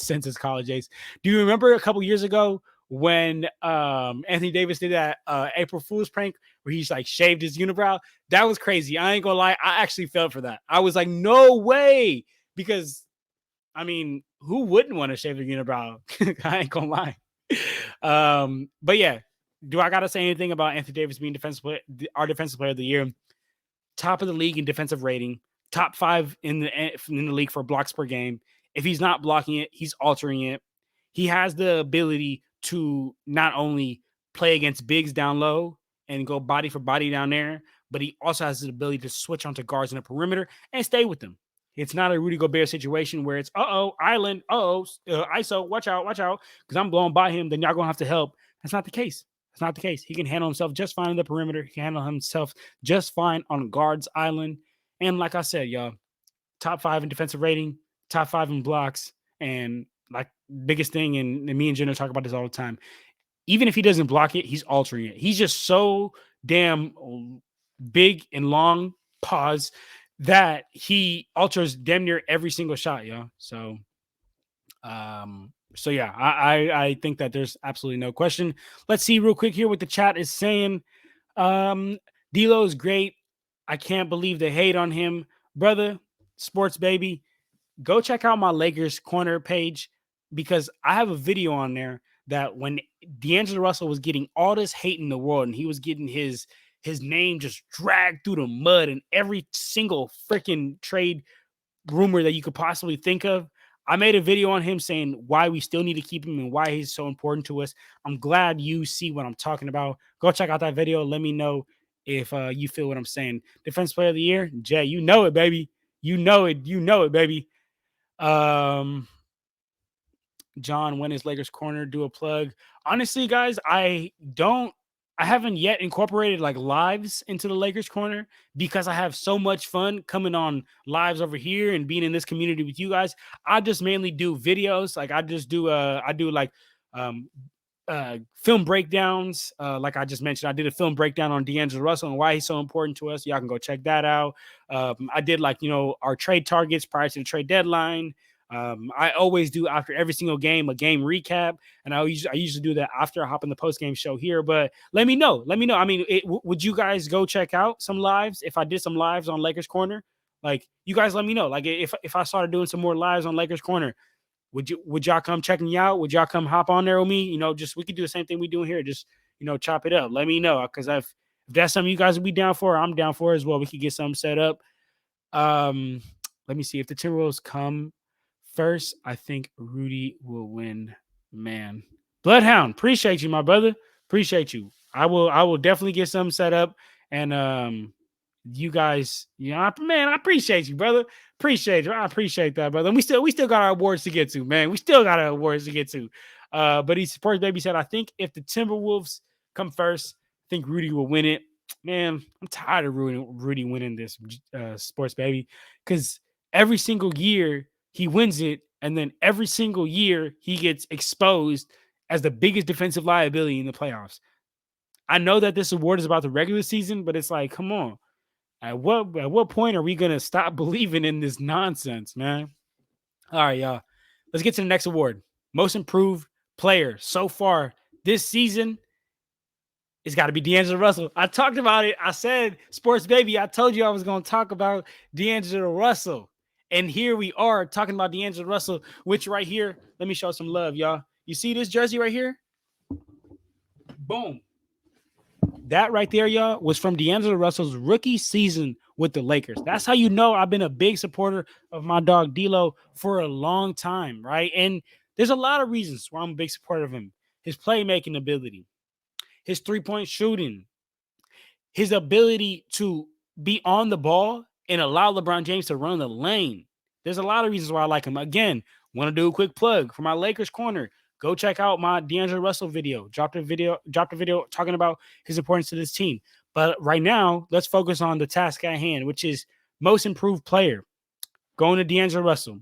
his college days. Do you remember a couple years ago when Anthony Davis did that April Fool's prank where he's like shaved his unibrow? That was crazy. I ain't gonna lie, I actually fell for that. I was like, no way, because I mean, who wouldn't want to shave their unibrow? I ain't gonna lie. But yeah. Do I got to say anything about Anthony Davis being our defensive player of the year? Top of the league in defensive rating, top 5 in the league for blocks per game. If he's not blocking it, he's altering it. He has the ability to not only play against bigs down low and go body for body down there, but he also has the ability to switch onto guards in the perimeter and stay with them. It's not a Rudy Gobert situation where it's island, ISO, watch out, because I'm blowing by him. Then y'all gonna have to help. That's not the case. That's not the case. He can handle himself just fine in the perimeter. He can handle himself just fine on guards island. And like I said, y'all, top 5 in defensive rating, top 5 in blocks, and like biggest thing, and me and Jenna talk about this all the time. Even if he doesn't block it, he's altering it. He's just so damn big and long, pause, that he alters damn near every single shot, yo. So yeah, I think that there's absolutely no question. Let's see real quick here what the chat is saying. D'Lo is great. I can't believe they hate on him, brother. Sports baby, go check out my Lakers corner page, because I have a video on there that when D'Angelo Russell was getting all this hate in the world and he was getting his name just dragged through the mud and every single freaking trade rumor that you could possibly think of, I made a video on him saying why we still need to keep him and why he's so important to us. I'm glad you see what I'm talking about. Go check out that video. Let me know if you feel what I'm saying. Defense player of the year, Jay, you know it, baby. You know it, baby. John, when is Lakers Corner? Do a plug. Honestly, guys, I haven't yet incorporated like lives into the Lakers Corner because I have so much fun coming on lives over here and being in this community with you guys. I just mainly do videos. Like I do like film breakdowns. Like I just mentioned, I did a film breakdown on D'Angelo Russell and why he's so important to us. Y'all can go check that out. I did like, our trade targets prior to the trade deadline. I always do after every single game, a game recap. And I usually do that after I hop in the post game show here, but let me know. I mean, would you guys go check out some lives? If I did some lives on Lakers Corner, like you guys let me know. Like if I started doing some more lives on Lakers Corner, would y'all come check me out? Would y'all come hop on there with me? Just, we could do the same thing we doing here. Just, chop it up. Let me know. Cause if that's something you guys would be down for, I'm down for as well. We could get something set up. Let me see if the Timberwolves come first. I think Rudy will win, man. Bloodhound, appreciate you, my brother. Appreciate you. I will definitely get something set up. And you guys, man, I appreciate you, brother. Appreciate you. I appreciate that, brother. And we still got our awards to get to, man. We still got our awards to get to. But he supports baby said, I think if the Timberwolves come first, I think Rudy will win it. Man, I'm tired of Rudy winning this sports baby, because every single year he wins it, and then every single year he gets exposed as the biggest defensive liability in the playoffs. I know that this award is about the regular season, but it's like, come on. At what point are we going to stop believing in this nonsense, man? All right, y'all. Let's get to the next award. Most improved player so far this season. It's got to be D'Angelo Russell. I talked about it. I said, sports baby, I told you I was going to talk about D'Angelo Russell. And here we are talking about D'Angelo Russell, which right here, let me show some love, y'all. You see this jersey right here? Boom. That right there, y'all, was from D'Angelo Russell's rookie season with the Lakers. That's how you know I've been a big supporter of my dog D'Lo for a long time, right? And there's a lot of reasons why I'm a big supporter of him. His playmaking ability, his three-point shooting, his ability to be on the ball and allow LeBron James to run the lane. There's a lot of reasons why I like him. Again, want to do a quick plug for my Lakers Corner. Go check out my D'Angelo Russell video. Dropped a video talking about his importance to this team. But right now, let's focus on the task at hand, which is most improved player. Going to D'Angelo Russell.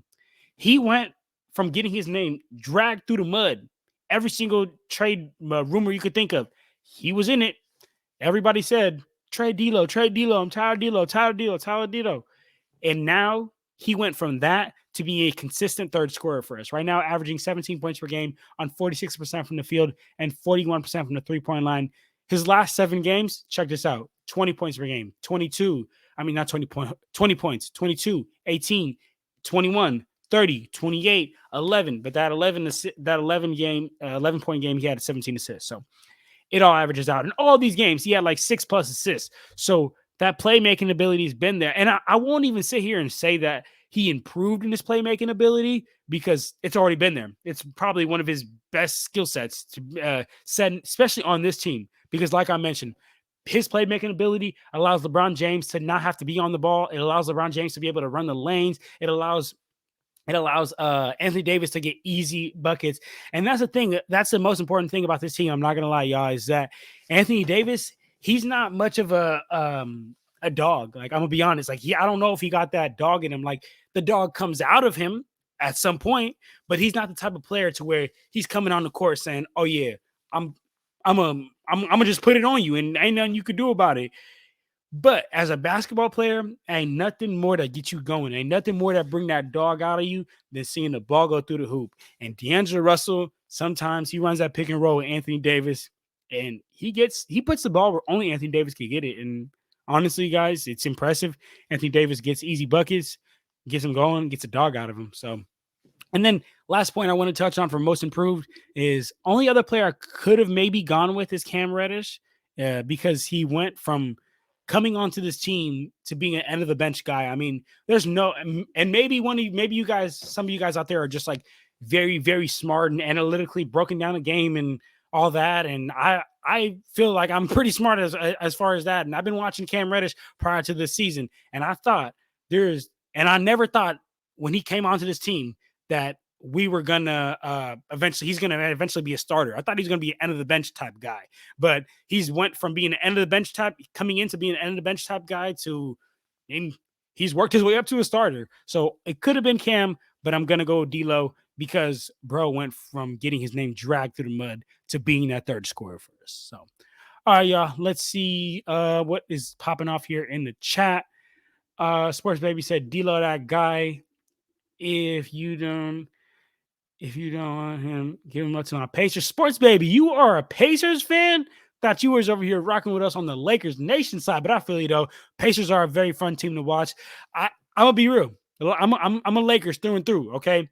He went from getting his name dragged through the mud. Every single trade rumor you could think of, he was in it. Everybody said, trade D'Lo, I'm tired of D'Lo. And now he went from that to be a consistent third scorer for us. Right now, averaging 17 points per game on 46% from the field and 41% from the three-point line. His last 7 games, check this out, 20 points per game, 22, 20 points, 22, 18, 21, 30, 28, 11. But that 11-point game, he had 17 assists. So it all averages out. In all these games, he had like 6+ assists. So that playmaking ability has been there. And I won't even sit here and say that he improved in his playmaking ability because it's already been there. It's probably one of his best skill sets to set, especially on this team. Because, like I mentioned, his playmaking ability allows LeBron James to not have to be on the ball. It allows LeBron James to be able to run the lanes. It allows Anthony Davis to get easy buckets. And that's the thing. That's the most important thing about this team. I'm not going to lie, y'all, is that Anthony Davis, he's not much of a dog. Like, I'm going to be honest. Like, I don't know if he got that dog in him. Like, the dog comes out of him at some point, but he's not the type of player to where he's coming on the court saying, oh, yeah, I'm gonna just put it on you and ain't nothing you could do about it. But as a basketball player, ain't nothing more that get you going. Ain't nothing more that bring that dog out of you than seeing the ball go through the hoop. And D'Angelo Russell, sometimes he runs that pick and roll with Anthony Davis, and he puts the ball where only Anthony Davis can get it. And honestly, guys, it's impressive. Anthony Davis gets easy buckets, gets him going, gets a dog out of him. So, and then last point I want to touch on for most improved is only other player I could have maybe gone with is Cam Reddish, because he went from coming onto this team to being an end of the bench guy. I mean, there's no, and maybe you guys, some of you guys out there are just like very, very smart and analytically broken down the game and all that. And I feel like I'm pretty smart as far as that. And I've been watching Cam Reddish prior to this season, and I never thought when he came onto this team that we were gonna he's gonna eventually be a starter. I thought he's gonna be an end of the bench type guy, but he's went from being an end of the bench type, coming into being an end of the bench type guy to, and he's worked his way up to a starter. So it could have been Cam, but I'm gonna go with D'Lo because bro went from getting his name dragged through the mud to being that third scorer for us. So, all right, y'all. Let's see what is popping off here in the chat. Sports Baby said D'Lo that guy. If you don't want him, give him up to my Pacers. Sports Baby, you are a Pacers fan? Thought you was over here rocking with us on the Lakers Nation side, but I feel you though. Pacers are a very fun team to watch. I'm gonna be real. I'm a Lakers through and through, okay?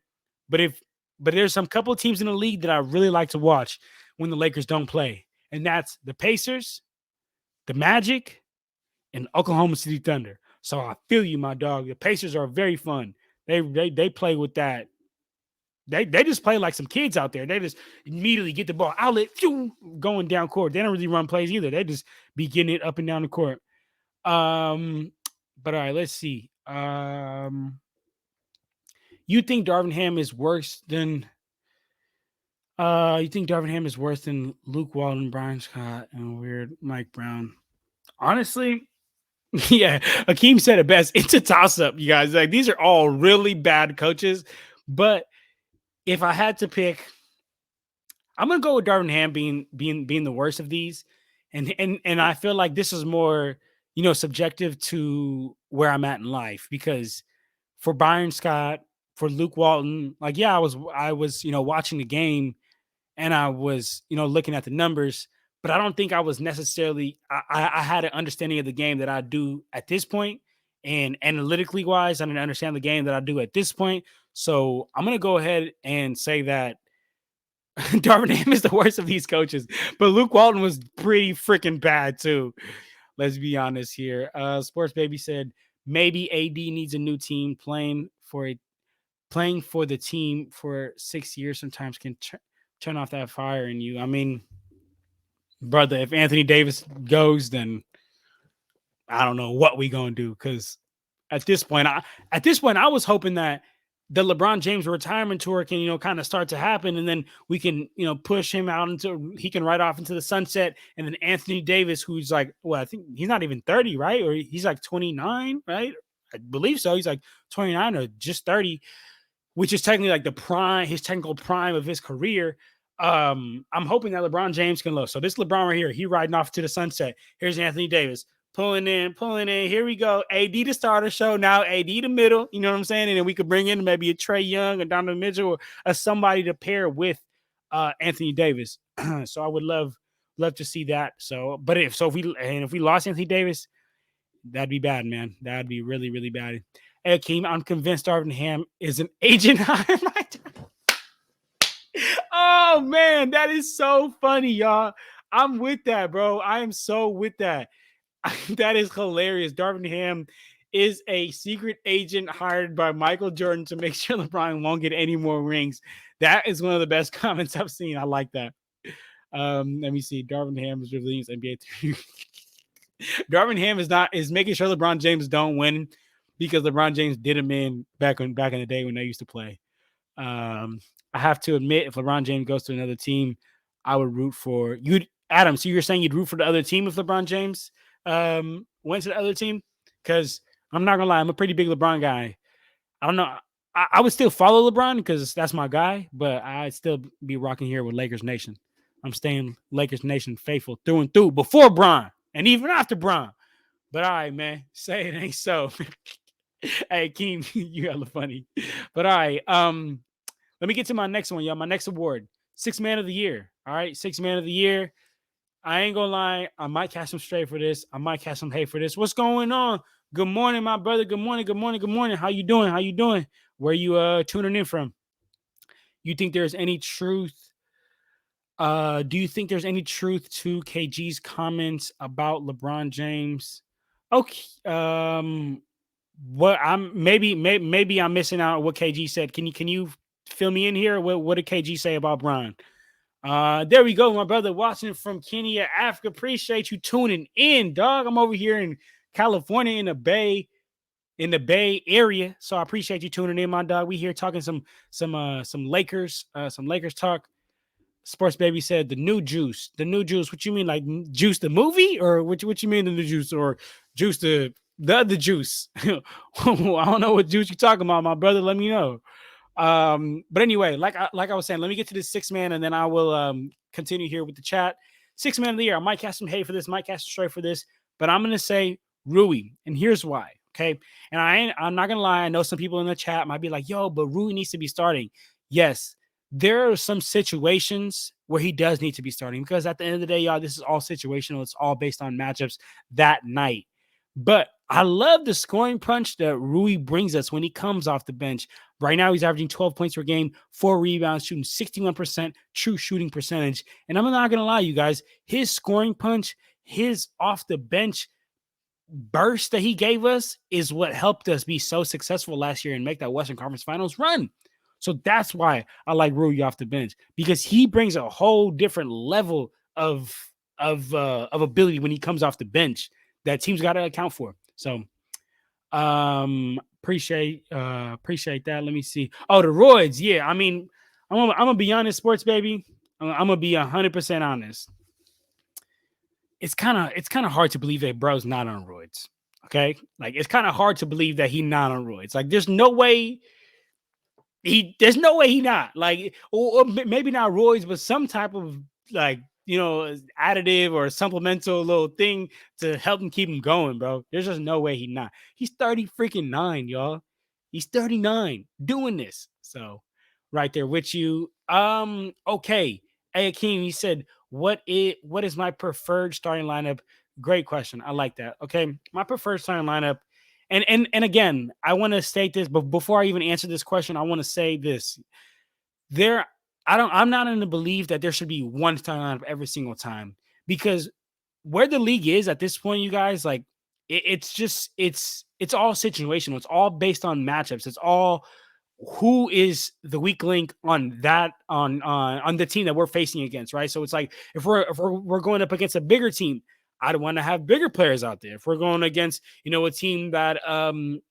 But there's some couple of teams in the league that I really like to watch when the Lakers don't play, and that's the Pacers, the Magic, and Oklahoma City Thunder. So I feel you, my dog. The Pacers are very fun. They play with that. They just play like some kids out there. They just immediately get the ball outlet, going down court. They don't really run plays either. They just be getting it up and down the court. But all right, let's see. You think Darvin Ham is worse than Luke Walton, Brian Scott, and weird Mike Brown? Honestly, yeah, Akeem said it best. It's a toss-up, you guys. Like, these are all really bad coaches, but if I had to pick, I'm gonna go with Darvin Ham being the worst of these, and I feel like this is more, subjective to where I'm at in life, because for Byron Scott, for Luke Walton, like, yeah, I was watching the game, and I was looking at the numbers, but I don't think I was necessarily I had an understanding of the game that I do at this point, and analytically wise, I didn't understand the game that I do at this point. So I'm gonna go ahead and say that Darvin Ham is the worst of these coaches, but Luke Walton was pretty freaking bad too. Let's be honest here. Sports Baby said maybe AD needs a new team. Playing for the team for 6 years sometimes can turn off that fire in you. I mean, brother, if Anthony Davis goes, then I don't know what we gonna do, because at this point, I was hoping that the LeBron James retirement tour can, kind of start to happen, and then we can, push him out until he can ride off into the sunset. And then Anthony Davis, who's like, well, I think he's not even 30, right? Or he's like 29, right? I believe so. He's like 29 or just 30, which is technically like his technical prime of his career. I'm hoping that LeBron James can look. So this LeBron right here, he riding off to the sunset. Here's Anthony Davis. Pulling in. Here we go. AD to start the show. Now AD the middle. You know what I'm saying? And then we could bring in maybe a Trae Young or Donovan Mitchell or somebody to pair with Anthony Davis. So I would love to see that. So, but if we lost Anthony Davis, that'd be bad, man. That'd be really, really bad. Hey, Akeem, I'm convinced Darvin Ham is an agent hire. Oh man, that is so funny, y'all. I'm with that, bro. I am so with that. That is hilarious. Darvin Ham is a secret agent hired by Michael Jordan to make sure LeBron won't get any more rings. That is one of the best comments I've seen. I like that. Let me see. Darvin Ham is revealing his NBA. Darvin Ham is making sure LeBron James don't win because LeBron James did him in back in the day when they used to play. I have to admit, if LeBron James goes to another team, I would root for you, Adam. So you're saying you'd root for the other team if LeBron James went to the other team? Because I'm not gonna lie, I'm a pretty big LeBron guy. I don't know. I would still follow LeBron because that's my guy, but I'd still be rocking here with Lakers Nation. I'm staying Lakers Nation faithful through and through before Bron and even after Bron. But all right, man, say it ain't so. Hey, Keem, you hella funny. But all right, let me get to my next one, y'all. My next award, Sixth Man of the Year. All right, Sixth Man of the Year. I ain't gonna lie, I might catch some straight for this. I might catch some hate for this. What's going on? Good morning, my brother. Good morning. Good morning. Good morning. How you doing? How you doing? Where you tuning in from? You think there's any truth? Do you think there's any truth to KG's comments about LeBron James? Okay. What maybe I'm missing out on what KG said. Can you fill me in here? What did KG say about Bron? There we go, my brother watching from Kenya, Africa. Appreciate you tuning in, dog. I'm over here in California in the Bay Area, so I appreciate you tuning in, my dog. We here talking some Lakers talk. Sports Baby said the new juice. The new juice. What you mean, like juice the movie, or what you mean the new juice, or juice the other juice? I don't know what juice you're talking about, my brother. Let me know. But anyway, like I was saying, let me get to this six man, and then I will continue here with the chat. Six man of the year. I might cast some hate for this, might cast some straight for this, but I'm gonna say Rui, and here's why. Okay, and I'm not gonna lie. I know some people in the chat might be like, "Yo, but Rui needs to be starting." Yes, there are some situations where he does need to be starting because at the end of the day, y'all, this is all situational. It's all based on matchups that night. But I love the scoring punch that Rui brings us when he comes off the bench. Right now, he's averaging 12 points per game, 4 rebounds, shooting 61% true shooting percentage. And I'm not going to lie, you guys, his scoring punch, his off the bench burst that he gave us is what helped us be so successful last year and make that Western Conference Finals run. So that's why I like Rui off the bench, because he brings a whole different level of ability when he comes off the bench that teams got to account for. So appreciate that. Let me see. Oh, the roids. Yeah, I mean, I'm gonna be honest, sports baby. I'm gonna be 100% honest. It's kind of hard to believe that bro's not on roids. Okay, like it's kind of hard to believe that he's not on roids. Like there's no way he not, like, or maybe not roids, but some type of, like, additive or supplemental little thing to help him keep him going, bro. There's just no way he not. He's 30 freaking 9, y'all. He's 39 doing this. So right there with you. Okay. Hey Akeem, he said, what is my preferred starting lineup? Great question. I like that. Okay. My preferred starting lineup. And again, I want to state this, but before I even answer this question, I want to say this. There, I'm not in the belief that there should be one starting lineup every single time, because where the league is at this point, you guys, like it's all situational. It's all based on matchups. It's all who is the weak link on that on the team that we're facing against, right? So it's like if we're going up against a bigger team, I'd want to have bigger players out there. If we're going against, a team that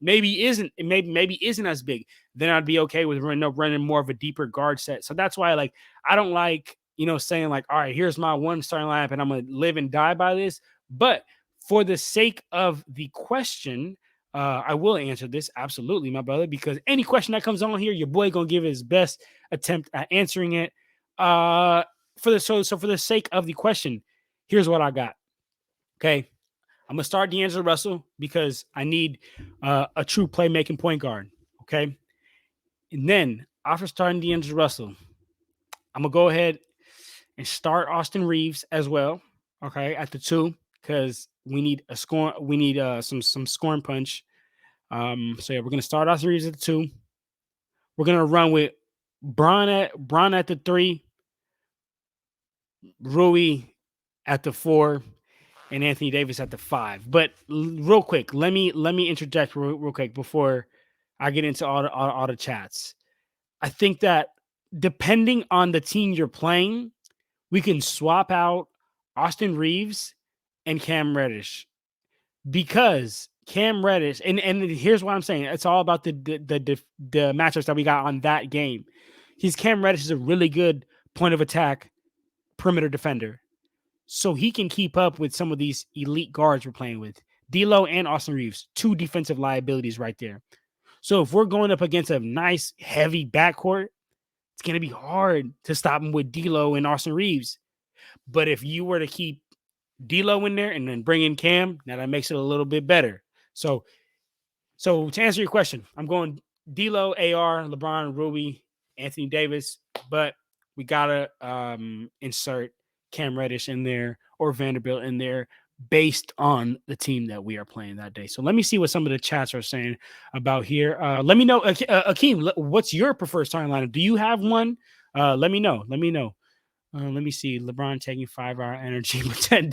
maybe isn't as big, then I'd be okay with running more of a deeper guard set. So that's why, like, I don't like, saying like, all right, here's my one starting lineup and I'm gonna live and die by this. But for the sake of the question, I will answer this absolutely, my brother, because any question that comes on here, your boy gonna give his best attempt at answering it. For the sake of the question, here's what I got. Okay, I'm gonna start D'Angelo Russell because I need a true playmaking point guard. Okay, and then after starting D'Angelo Russell, I'm gonna go ahead and start Austin Reeves as well. Okay, at the 2, because we need a score. We need some scoring punch. So yeah, we're gonna start Austin Reeves at the 2. We're gonna run with Bron at the 3, Rui at the 4, and Anthony Davis at the 5. But real quick, let me interject real quick before I get into all the chats. I think that depending on the team you're playing, we can swap out Austin Reeves and Cam Reddish, because Cam Reddish, and here's what I'm saying. It's all about the matchups that we got on that game. Cam Reddish is a really good point of attack perimeter defender, so he can keep up with some of these elite guards we're playing with. D'Lo and Austin Reeves, two defensive liabilities right there. So if we're going up against a nice heavy backcourt, it's going to be hard to stop him with D'Lo and Austin Reeves. But if you were to keep D'Lo in there and then bring in Cam, now that makes it a little bit better. So to answer your question, I'm going D'Lo, AR, LeBron, Ruby, Anthony Davis, but we gotta insert Cam Reddish in there or Vanderbilt in there based on the team that we are playing that day. So let me see what some of the chats are saying about here. Let me know, Akeem, what's your preferred starting lineup? Do you have one? Let me know. Let me know. Let me see. LeBron taking 5-hour energy, but 10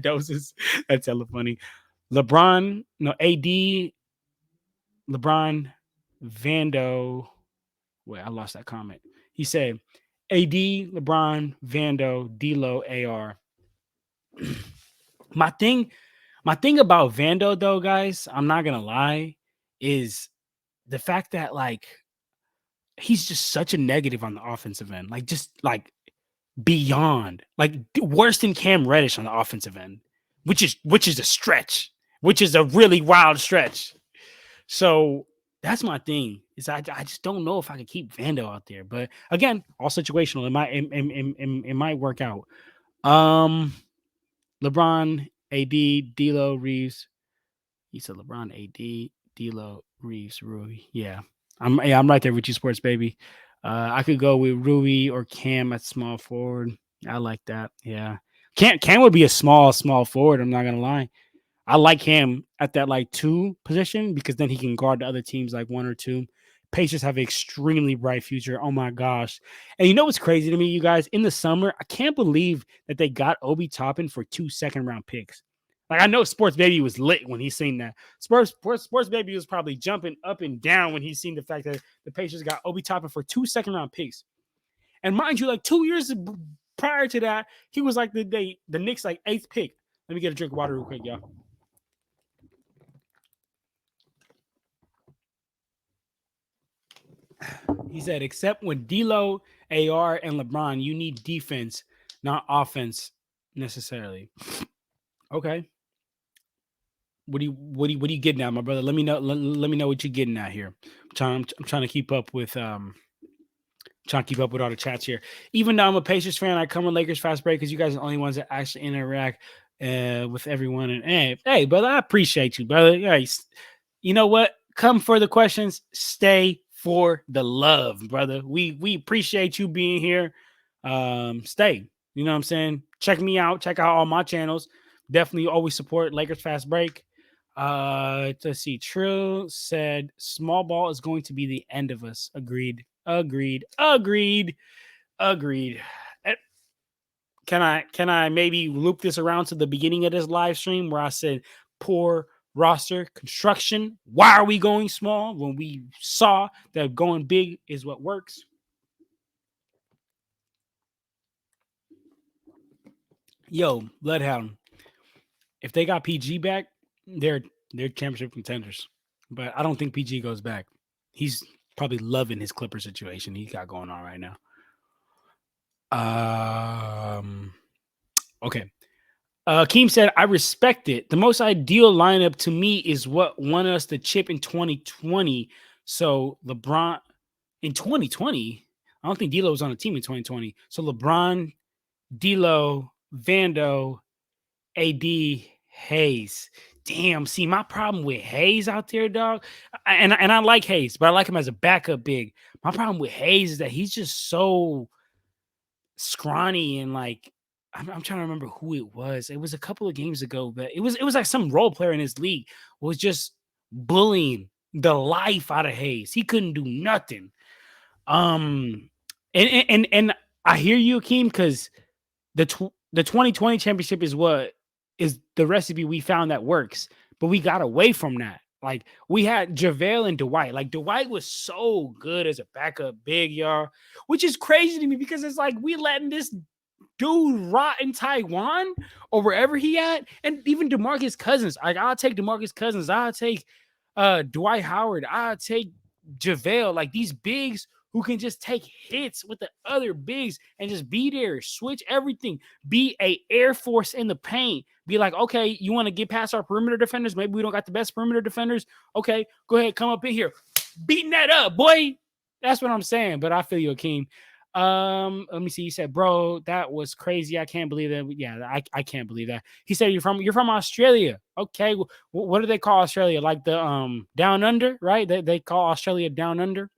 doses. That's hella funny. LeBron, no, AD, LeBron, Vando. Wait, I lost that comment. He said AD, LeBron, Vando, D'Lo, AR. my thing about Vando, though, guys, I'm not gonna lie, is the fact that like he's just such a negative on the offensive end. Like just like beyond, like worse than Cam Reddish on the offensive end, which is a stretch, which is a really wild stretch. So that's my thing. Is I just don't know if I can keep Vando out there. But again, all situational. It might work out. LeBron, AD, D'Lo, Reeves. He said LeBron, AD, D'Lo, Reeves, Rui. Yeah, I'm right there with you, sports baby. I could go with Rui or Cam at small forward. I like that. Yeah, Cam would be a small forward. I'm not gonna lie. I like him at that like 2 position because then he can guard the other teams like 1 or 2. Pacers have an extremely bright future. Oh my gosh. And you know what's crazy to me, you guys? In the summer, I can't believe that they got Obi Toppin for 2 second-round picks. Like I know Sports Baby was lit when he seen that. Sports Baby was probably jumping up and down when he seen the fact that the Pacers got Obi Toppin for 2 second-round picks. And mind you, like 2 years prior to that, he was like the Knicks like 8th pick. Let me get a drink of water real quick, y'all. He said, except when D'Lo, AR, and LeBron, you need defense, not offense necessarily. Okay. What are you getting at, my brother? Let me know. Let me know what you're getting at here. I'm trying to keep up with all the chats here. Even though I'm a Pacers fan, I come on Lakers fast break because you guys are the only ones that actually interact with everyone. And hey, brother, I appreciate you, brother. Yeah, you know what? Come for the questions. Stay for the love, brother. We appreciate you being here. Stay. You know what I'm saying? Check me out. Check out all my channels. Definitely always support Lakers Fast Break. Let's see. Trill said small ball is going to be the end of us. Agreed. Can I maybe loop this around to the beginning of this live stream where I said poor roster construction? Why are we going small when we saw that going big is what works? Yo, Bloodhound, if they got PG back, they're championship contenders. But I don't think PG goes back. He's probably loving his Clipper situation he got going on right now. Okay. Keem said, I respect it. The most ideal lineup to me is what won us the chip in 2020. So LeBron in 2020, I don't think D'Lo was on the team in 2020. So LeBron, D'Lo, Vando, AD, Hayes. Damn, see, my problem with Hayes out there, dog, and I like Hayes, but I like him as a backup big. My problem with Hayes is that he's just so scrawny and like I'm trying to remember who it was. It was a couple of games ago, but it was like some role player in his league was just bullying the life out of Hayes. He couldn't do nothing. And I hear you, Akeem, because the 2020 championship is what is the recipe we found that works. But we got away from that. Like we had JaVale and Dwight. Like Dwight was so good as a backup big, y'all, which is crazy to me because it's like we letting this dude rot in Taiwan or wherever he at. And even DeMarcus Cousins. Like I'll take DeMarcus Cousins. I'll take Dwight Howard. I'll take JaVale. Like these bigs who can just take hits with the other bigs and just be there, switch everything, be a Air Force in the paint. Be like, okay, you want to get past our perimeter defenders? Maybe we don't got the best perimeter defenders. Okay, go ahead, come up in here, beating that up, boy. That's what I'm saying. But I feel you, Akeem. Let me see. He said, bro, that was crazy. I can't believe that. Yeah, I can't believe that. He said, you're from Australia. Okay. What do they call Australia? Like the down under, right? They call Australia down under.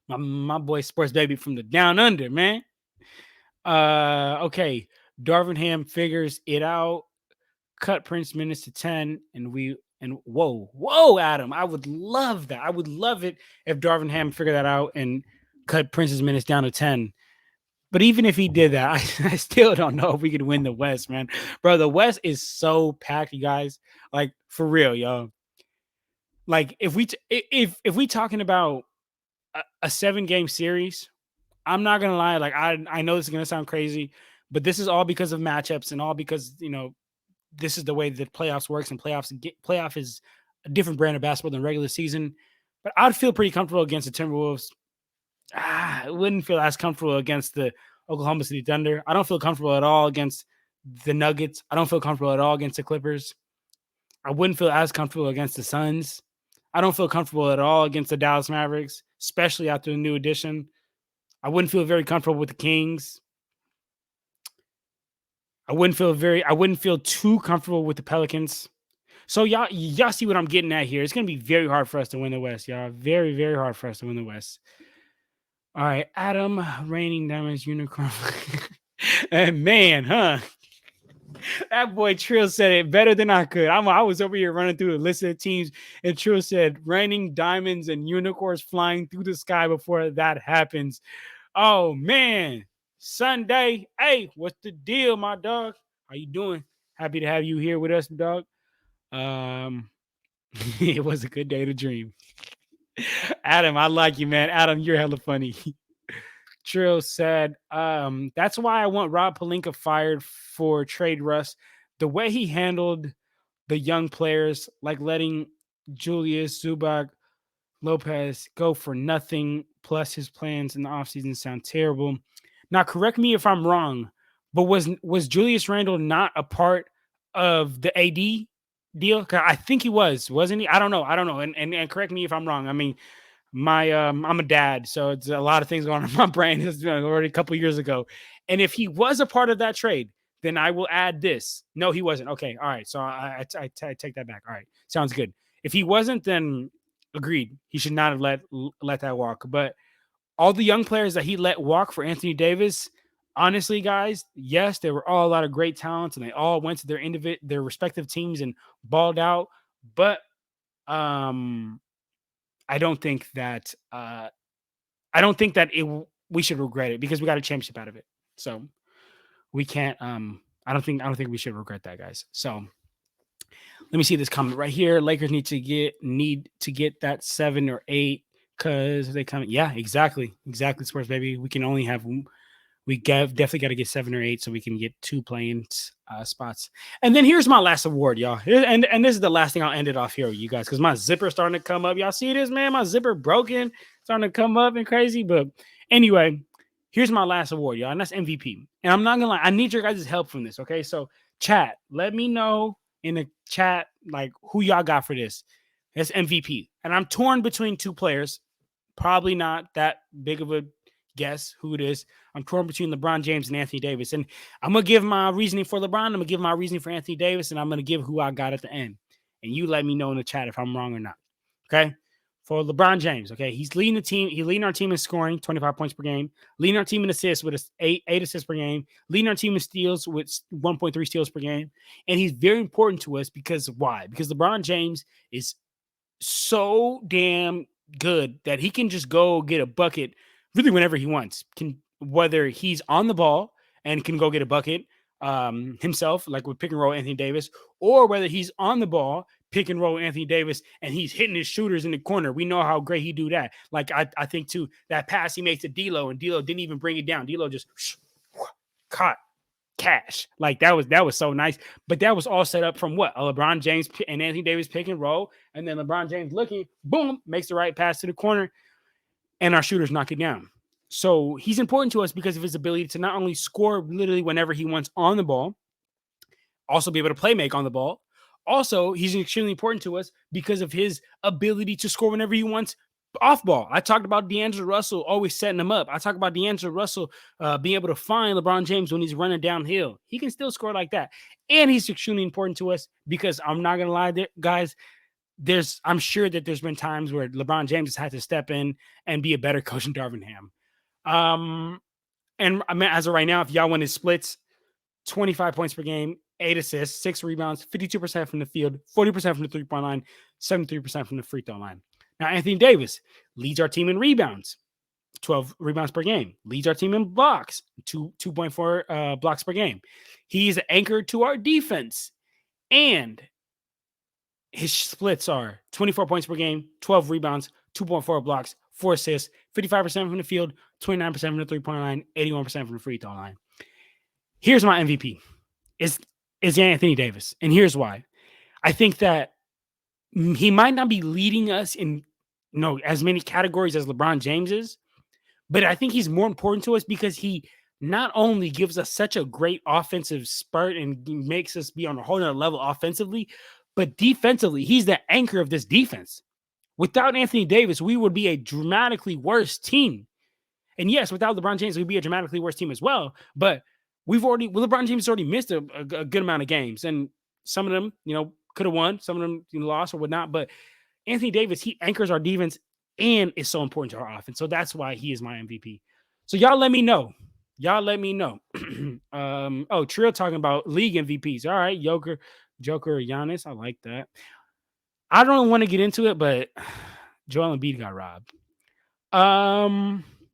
My boy Sports Baby from the down under, man. Okay. Darvin Ham figures it out. Cut Prince minutes to 10, and whoa, Adam. I would love that. I would love it if Darvin Ham figured that out and cut Prince's minutes down to 10. But even if he did that, I still don't know if we could win the West, man. Bro, the West is so packed, you guys. Like for real, yo. Like if we talking about a 7-game series, I'm not gonna lie. Like I know this is gonna sound crazy, but this is all because of matchups and all because this is the way that playoffs works, and playoff is a different brand of basketball than regular season. But I'd feel pretty comfortable against the Timberwolves. I wouldn't feel as comfortable against the Oklahoma City Thunder. I don't feel comfortable at all against the Nuggets. I don't feel comfortable at all against the Clippers. I wouldn't feel as comfortable against the Suns. I don't feel comfortable at all against the Dallas Mavericks, especially after the new addition. I wouldn't feel very comfortable with the Kings. I wouldn't feel too comfortable with the Pelicans. So y'all see what I'm getting at here. It's gonna be very hard for us to win the West, y'all. Very, very hard for us to win the West. All right, Adam, Reigning Diamonds Unicorn. And man, huh? That boy Trill said it better than I could. I was over here running through a list of teams, and Trill said raining diamonds and unicorns flying through the sky before that happens. Oh man, Sunday. Hey, what's the deal, my dog? How you doing? Happy to have you here with us, dog. It was a good day to dream. Adam, I like you, man. Adam, you're hella funny. Trill said, that's why I want Rob Pelinka fired for trade Russ. The way he handled the young players, like letting Julius Zubac Lopez go for nothing, plus his plans in the offseason sound terrible. Now, correct me if I'm wrong, but was Julius Randle not a part of the AD deal? I think he wasn't he? I don't know. And correct me if I'm wrong. I mean, I'm a dad, so it's a lot of things going on in my brain. It's already a couple years ago. And if he was a part of that trade, then I will add this. No, he wasn't. Okay. All right. So I take that back. All right. Sounds good. If he wasn't, then agreed. He should not have let that walk. But all the young players that he let walk for Anthony Davis, honestly, guys, yes, they were all a lot of great talents, and they all went to their respective teams and balled out. But I don't think that we should regret it because we got a championship out of it. So we can't. I don't think we should regret that, guys. So let me see this comment right here. Lakers need to get that 7 or 8 because they come. Yeah, exactly, Sports Baby. We can only have. Definitely got to get 7 or 8 so we can get 2 playing spots. And then here's my last award, y'all. And this is the last thing I'll end it off here with you guys because my zipper's starting to come up. Y'all see this, man? My zipper broken, starting to come up and crazy. But anyway, here's my last award, y'all, and that's MVP. And I'm not gonna lie, I need your guys' help from this. Okay, so chat, let me know in the chat like who y'all got for this. It's MVP, and I'm torn between 2 players. Probably not that big of a guess who it is. I'm torn between LeBron James and Anthony Davis. And I'm going to give my reasoning for LeBron. I'm going to give my reasoning for Anthony Davis. And I'm going to give who I got at the end. And you let me know in the chat if I'm wrong or not. Okay. For LeBron James. Okay. He's leading the team. He's leading our team in scoring, 25 points per game. Leading our team in assists with 8 assists per game. Leading our team in steals with 1.3 steals per game. And he's very important to us because why? Because LeBron James is so damn good that he can just go get a bucket really whenever he wants, whether he's on the ball and can go get a bucket, himself, like with pick and roll Anthony Davis, or whether he's on the ball, pick and roll Anthony Davis, and he's hitting his shooters in the corner. We know how great he do that. Like I think too, that pass he makes to D'Lo, and D'Lo didn't even bring it down. D'Lo just caught cash. Like that was so nice. But that was all set up from what? A LeBron James and Anthony Davis pick and roll, and then LeBron James looking, boom, makes the right pass to the corner, and our shooters knock it down. So he's important to us because of his ability to not only score literally whenever he wants on the ball, also be able to play make on the ball. Also, he's extremely important to us because of his ability to score whenever he wants off ball. I talked about D'Angelo Russell always setting him up. I talked about D'Angelo Russell being able to find LeBron James when he's running downhill. He can still score like that. And he's extremely important to us because I'm not going to lie, guys, I'm sure that there's been times where LeBron James has had to step in and be a better coach than Darvin Ham. And I mean, as of right now, if y'all win his splits, 25 points per game, 8 assists, 6 rebounds, 52% from the field, 40% from the three-point line, 73% from the free throw line. Now, Anthony Davis leads our team in rebounds, 12 rebounds per game, leads our team in blocks, 2.4 blocks per game. He's anchored to our defense, and his splits are 24 points per game, 12 rebounds, 2.4 blocks, 4 assists, 55% from the field, 29% from the three-point line, 81% from the free throw line. Here's my MVP. Is Anthony Davis. And here's why. I think that he might not be leading us in as many categories as LeBron James is, but I think he's more important to us because he not only gives us such a great offensive spurt and makes us be on a whole nother level offensively, but defensively, he's the anchor of this defense. Without Anthony Davis, we would be a dramatically worse team. And yes, without LeBron James, we'd be a dramatically worse team as well. But LeBron James has already missed a good amount of games. And some of them, could have won. Some of them lost or whatnot. But Anthony Davis, he anchors our defense and is so important to our offense. So that's why he is my MVP. So y'all let me know. Trill talking about league MVPs. All right, Joker, Giannis. I like that. I don't want to get into it, but Joel Embiid got robbed.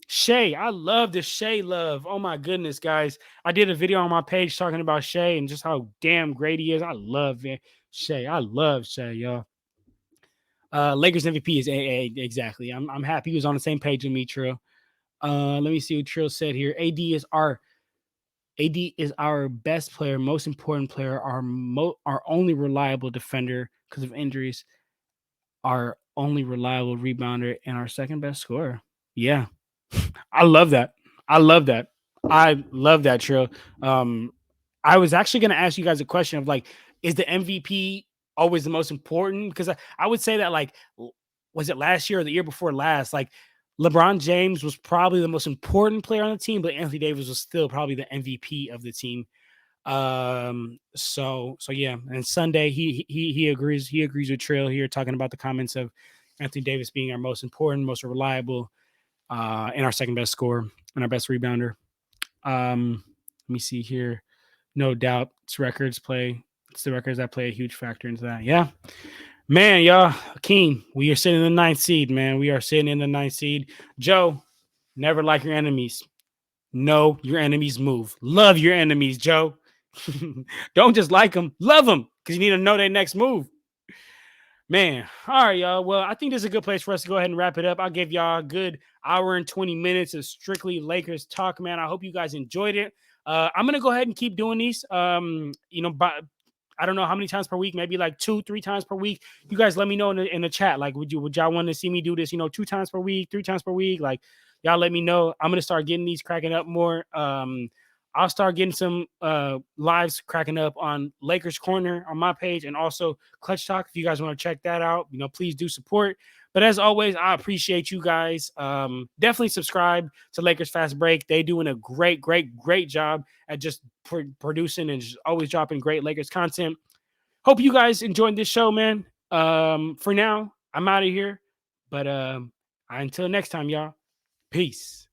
Shea, I love the Shea love. Oh my goodness, guys. I did a video on my page talking about Shea and just how damn great he is. I love Shea. I love Shea, y'all. Lakers MVP is AA. Exactly. I'm happy he was on the same page with me, Trill. Let me see what Trill said here. AD is our best player, most important player, our only reliable defender because of injuries, our only reliable rebounder, and our second best scorer. Yeah. I love that. I love that, Trill. I was actually going to ask you guys a question of like, is the MVP always the most important? Because I would say that, like, was it last year or the year before last? Like, LeBron James was probably the most important player on the team, but Anthony Davis was still probably the MVP of the team. So yeah. And Sunday, he agrees. He agrees with Trill here, talking about the comments of Anthony Davis being our most important, most reliable, and our second best scorer and our best rebounder. Let me see here. No doubt, it's the records that play a huge factor into that. Yeah, man, y'all. Keen, we are sitting in the 9th seed, man. We are sitting in the 9th seed. Joe, never like your enemies. Know your enemies' move. Love your enemies, Joe. Don't just like them, love them, because you need to know their next move. Man, all right, y'all. Well, I think this is a good place for us to go ahead and wrap it up. I'll give y'all a good hour and 20 minutes of strictly Lakers talk, man. I hope you guys enjoyed it. I'm gonna go ahead and keep doing these. I don't know how many times per week, maybe like 2-3 times per week. You guys let me know in the chat. Like, would y'all want to see me do this, 2 times per week, 3 times per week? Like, y'all let me know. I'm going to start getting these cracking up more. I'll start getting some lives cracking up on Lakers Corner on my page and also Clutch Talk. If you guys want to check that out, please do support. But as always, I appreciate you guys. Definitely subscribe to Lakers Fast Break. They doing a great job at just producing and just always dropping great Lakers content. Hope you guys enjoyed this show, man. For now, I'm out of here. But until next time, y'all. Peace.